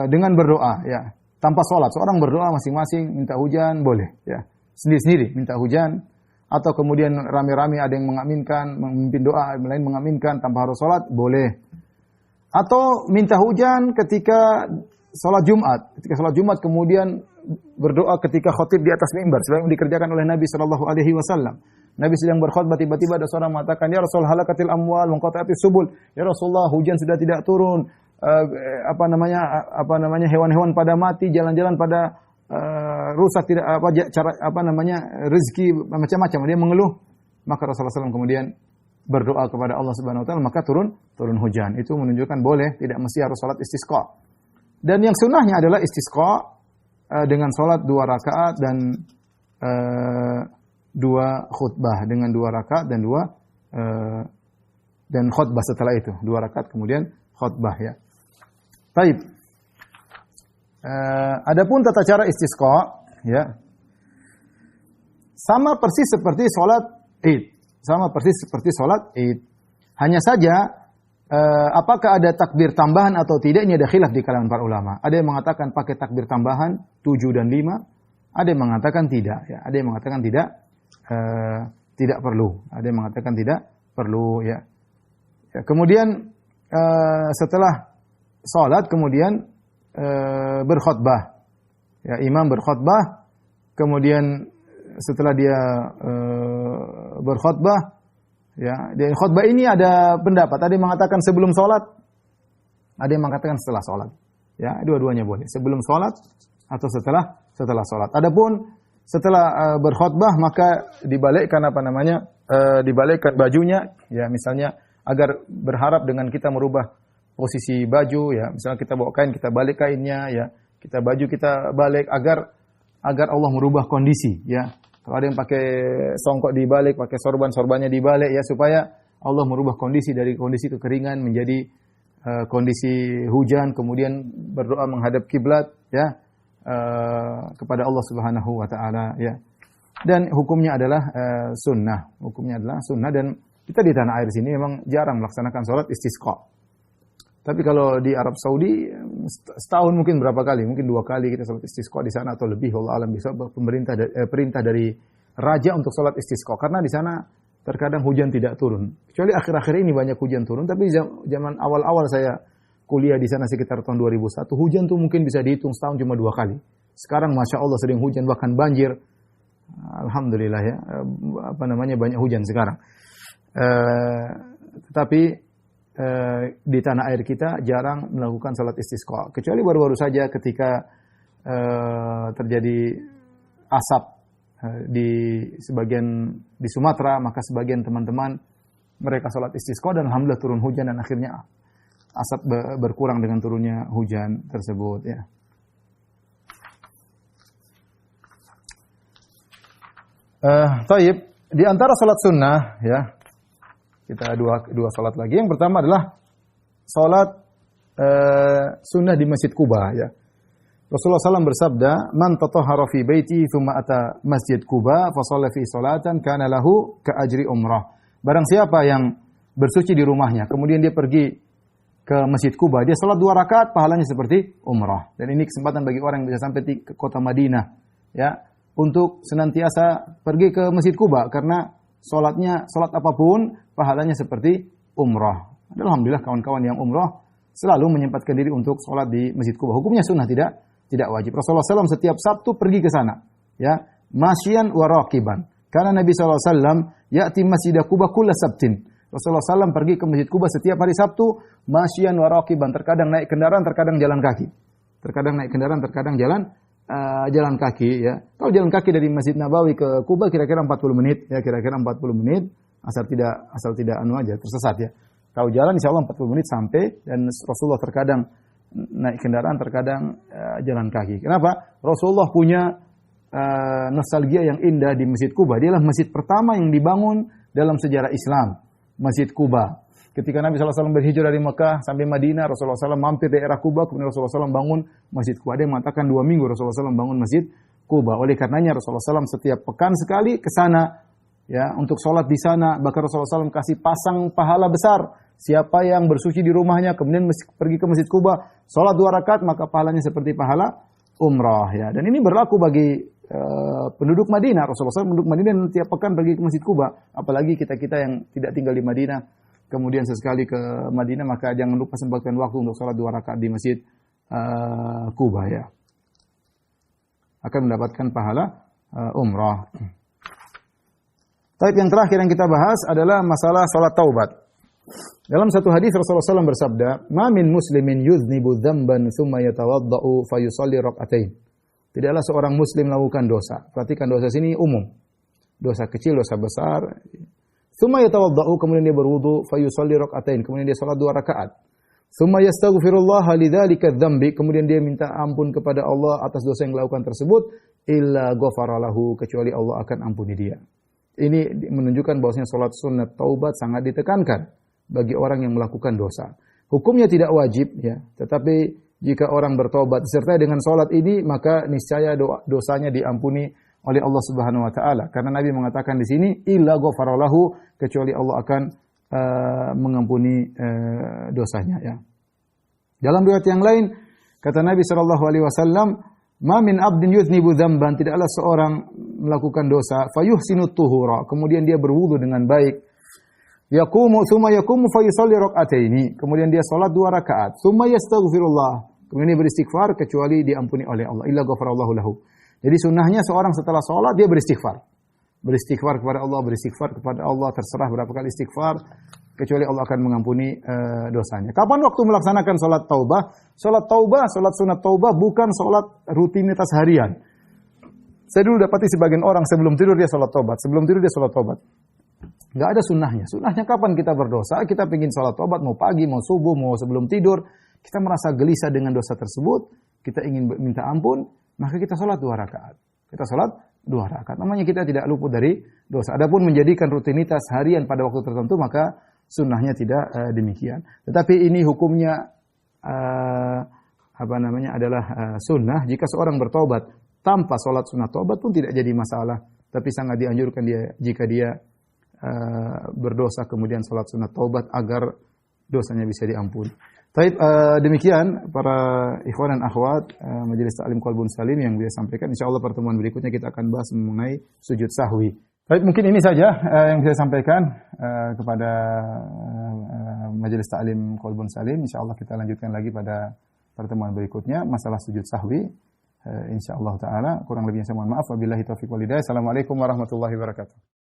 dengan berdoa, ya. Tanpa salat, seorang berdoa masing-masing minta hujan boleh, ya. Sendiri-sendiri minta hujan, atau kemudian rame-rame ada yang mengaminkan, memimpin doa, yang lain mengaminkan tanpa harus salat, boleh. Atau minta hujan ketika sholat Jumat. Ketika sholat Jumat kemudian berdoa ketika khotib di atas mimbar. Sebagaimana dikerjakan oleh Nabi SAW. Nabi sedang berkhutbah, tiba-tiba ada seorang mengatakan, Ya Rasul, halakatil amwal, mengqata'atis subul. Ya Rasulullah, hujan sudah tidak turun. Hewan-hewan pada mati, jalan-jalan pada rusak, tidak rezeki macam-macam. Dia mengeluh. Maka Rasulullah SAW kemudian berdoa kepada Allah Subhanahu wa taala, maka turun hujan. Itu menunjukkan boleh, tidak mesti harus salat istisqa. Dan yang sunnahnya adalah istisqa dengan salat 2 rakaat dan 2 khutbah, dengan 2 rakaat dan 2 dan khutbah setelah itu. 2 rakaat kemudian khutbah, ya. Baik. Adapun tata cara istisqa, ya, sama persis seperti salat Id. Sama persis seperti sholat Id. Hanya saja, apakah ada takbir tambahan atau tidak, ini ada khilaf di kalangan para ulama. Ada yang mengatakan pakai takbir tambahan 7 dan 5. Ada yang mengatakan tidak. Ya. Ada yang mengatakan tidak perlu. Ada yang mengatakan tidak perlu. Ya. Ya, kemudian setelah sholat, kemudian berkhutbah. Ya, imam berkhutbah, kemudian setelah dia berkhutbah, ya, di khutbah ini ada pendapat. Ada yang mengatakan sebelum sholat, ada yang mengatakan setelah sholat. Ya, dua-duanya boleh. Sebelum sholat atau setelah sholat. Adapun setelah berkhutbah, maka dibalikkan dibalikkan bajunya, ya, misalnya agar berharap dengan kita merubah posisi baju, ya, misalnya kita bawa kain, kita balik kainnya, ya, kita balik agar Allah merubah kondisi, ya. Kalau ada yang pakai songkok di balik, pakai sorbannya di balik ya, supaya Allah merubah kondisi dari kondisi kekeringan menjadi kondisi hujan, kemudian berdoa menghadap kiblat ya, kepada Allah Subhanahu wa taala ya. Dan hukumnya adalah sunnah. Hukumnya adalah sunnah, dan kita di tanah air sini memang jarang melaksanakan salat istisqa. Tapi kalau di Arab Saudi setahun mungkin berapa kali? Mungkin 2 kali kita salat istisqa di sana atau lebih. Allah alam, bisa perintah dari raja untuk salat istisqa, karena di sana terkadang hujan tidak turun. Kecuali akhir-akhir ini banyak hujan turun, tapi zaman awal-awal saya kuliah di sana sekitar tahun 2001, hujan tuh mungkin bisa dihitung setahun cuma 2 kali. Sekarang Masya Allah sering hujan, bahkan banjir. Alhamdulillah ya, banyak hujan sekarang. Tetapi di tanah air kita jarang melakukan salat istisqa. Kecuali baru-baru saja ketika terjadi asap di Sumatera, maka sebagian teman-teman mereka salat istisqa dan alhamdulillah turun hujan, dan akhirnya asap berkurang dengan turunnya hujan tersebut ya. Taib, di antara salat sunnah ya, kita dua salat lagi. Yang pertama adalah salat sunnah di Masjid Quba ya. Rasulullah SAW bersabda, "Man tatahhara fi baiti thumma ata Masjid Quba fa shalla fi salatan kana lahu ka ajri umrah." Barang siapa yang bersuci di rumahnya, kemudian dia pergi ke Masjid Quba, dia salat 2 rakaat, pahalanya seperti umrah. Dan ini kesempatan bagi orang yang bisa sampai ke kota Madinah ya, untuk senantiasa pergi ke Masjid Quba, karena salat apapun pahalanya seperti umrah. Alhamdulillah kawan-kawan yang umrah selalu menyempatkan diri untuk salat di Masjid Quba. Hukumnya sunnah, tidak wajib. Rasulullah SAW setiap Sabtu pergi ke sana, ya, masyian wa raqiban. Karena Nabi SAW ya'ti Masjid Quba kulla sabtin. Rasulullah SAW pergi ke Masjid Quba setiap hari Sabtu, masyian wa raqiban. Terkadang naik kendaraan, terkadang jalan kaki. Terkadang naik kendaraan, terkadang jalan kaki ya. Kalau jalan kaki dari Masjid Nabawi ke Quba kira-kira 40 menit ya, kira-kira 40 menit, asal tidak tersesat ya. Kalau jalan insyaallah 40 menit sampai, dan Rasulullah terkadang naik kendaraan, terkadang jalan kaki. Kenapa? Rasulullah punya nostalgia yang indah di Masjid Quba. Dia adalah masjid pertama yang dibangun dalam sejarah Islam, Masjid Quba. Ketika Nabi SAW berhijrah dari Mekah sampai Madinah, Rasulullah SAW mampir daerah Quba, kemudian Rasulullah SAW bangun Masjid Quba. Dia mengatakan 2 minggu Rasulullah SAW bangun Masjid Quba. Oleh karenanya Rasulullah SAW setiap pekan sekali ke sana, ya, untuk sholat di sana. Bahkan Rasulullah SAW kasih pasang pahala besar. Siapa yang bersuci di rumahnya, kemudian pergi ke Masjid Quba, sholat 2 rakaat, maka pahalanya seperti pahala umrah. Ya. Dan ini berlaku bagi penduduk Madinah. Rasulullah SAW penduduk Madinah dan tiap pekan pergi ke Masjid Quba. Apalagi kita-kita yang tidak tinggal di Madinah, kemudian sesekali ke Madinah, maka jangan lupa sempatkan waktu untuk sholat 2 rakaat di Masjid Quba ya. Akan mendapatkan pahala umrah. Tapi yang terakhir yang kita bahas adalah masalah sholat taubat. Dalam satu hadis Rasulullah SAW bersabda, "Ma min muslimin yuznibu dzamban tsumma yatawaddau fayusalli rak'atain." Tidaklah seorang muslim melakukan dosa. Perhatikan dosa sini umum. Dosa kecil, dosa besar. Tsumma yatawaddau, kemudian dia berwudu, fayusalli rak'atain, kemudian dia salat 2 rakaat. Tsumma yastaghfirullah lidzalika dzambi, kemudian dia minta ampun kepada Allah atas dosa yang dilakukan tersebut, illa ghafara lahu, kecuali Allah akan ampuni dia. Ini menunjukkan bahwasanya salat sunat taubat sangat ditekankan bagi orang yang melakukan dosa. Hukumnya tidak wajib ya, tetapi jika orang bertobat disertai dengan salat ini, maka niscaya dosanya diampuni oleh Allah Subhanahu wa taala. Karena Nabi mengatakan di sini illa ghafara lahu, kecuali Allah akan mengampuni dosanya ya. Dalam riwayat yang lain kata Nabi sallallahu alaihi wasallam, "Ma min 'abdin yuznibu dzamban", tidaklah seorang melakukan dosa, fayuhsinut tuhura, kemudian dia berwudu dengan baik. Yaqumu tsumma yaqumu fayusalli rak'ataini, kemudian dia salat 2 rakaat. Tsumma yastaghfirullah, kemudian dia beristighfar, kecuali diampuni oleh Allah. Illa ghafarallahu lahu. Jadi sunnahnya seorang setelah salat dia beristighfar. Beristighfar kepada Allah, terserah berapa kali istighfar, kecuali Allah akan mengampuni dosanya. Kapan waktu melaksanakan salat taubah? Salat sunat taubah bukan salat rutinitas harian. Saya dulu dapati sebagian orang sebelum tidur dia salat taubat. Enggak ada sunnahnya. Sunnahnya kapan kita berdosa, kita ingin salat taubat, mau pagi, mau subuh, mau sebelum tidur, kita merasa gelisah dengan dosa tersebut, kita ingin minta ampun, maka kita salat 2 rakaat. Kita salat 2 rakaat. Namanya kita tidak luput dari dosa. Adapun menjadikan rutinitas harian pada waktu tertentu, maka sunnahnya tidak demikian. Tetapi ini hukumnya adalah sunnah. Jika seorang bertobat tanpa sholat sunat tobat pun tidak jadi masalah. Tapi sangat dianjurkan jika dia berdosa kemudian sholat sunat tobat agar dosanya bisa diampuni. Baik, demikian para ikhwan dan akhwat Majelis Ta'lim Qalbun Salim yang beliau sampaikan. Insyaallah pertemuan berikutnya kita akan bahas mengenai sujud sahwi. Baik, mungkin ini saja yang saya sampaikan kepada Majelis Ta'lim Qalbun Salim. Insyaallah kita lanjutkan lagi pada pertemuan berikutnya masalah sujud sahwi. Insyaallah taala, kurang lebihnya saya mohon maaf. Wabillahi taufiq wal hidayah. Assalamualaikum warahmatullahi wabarakatuh.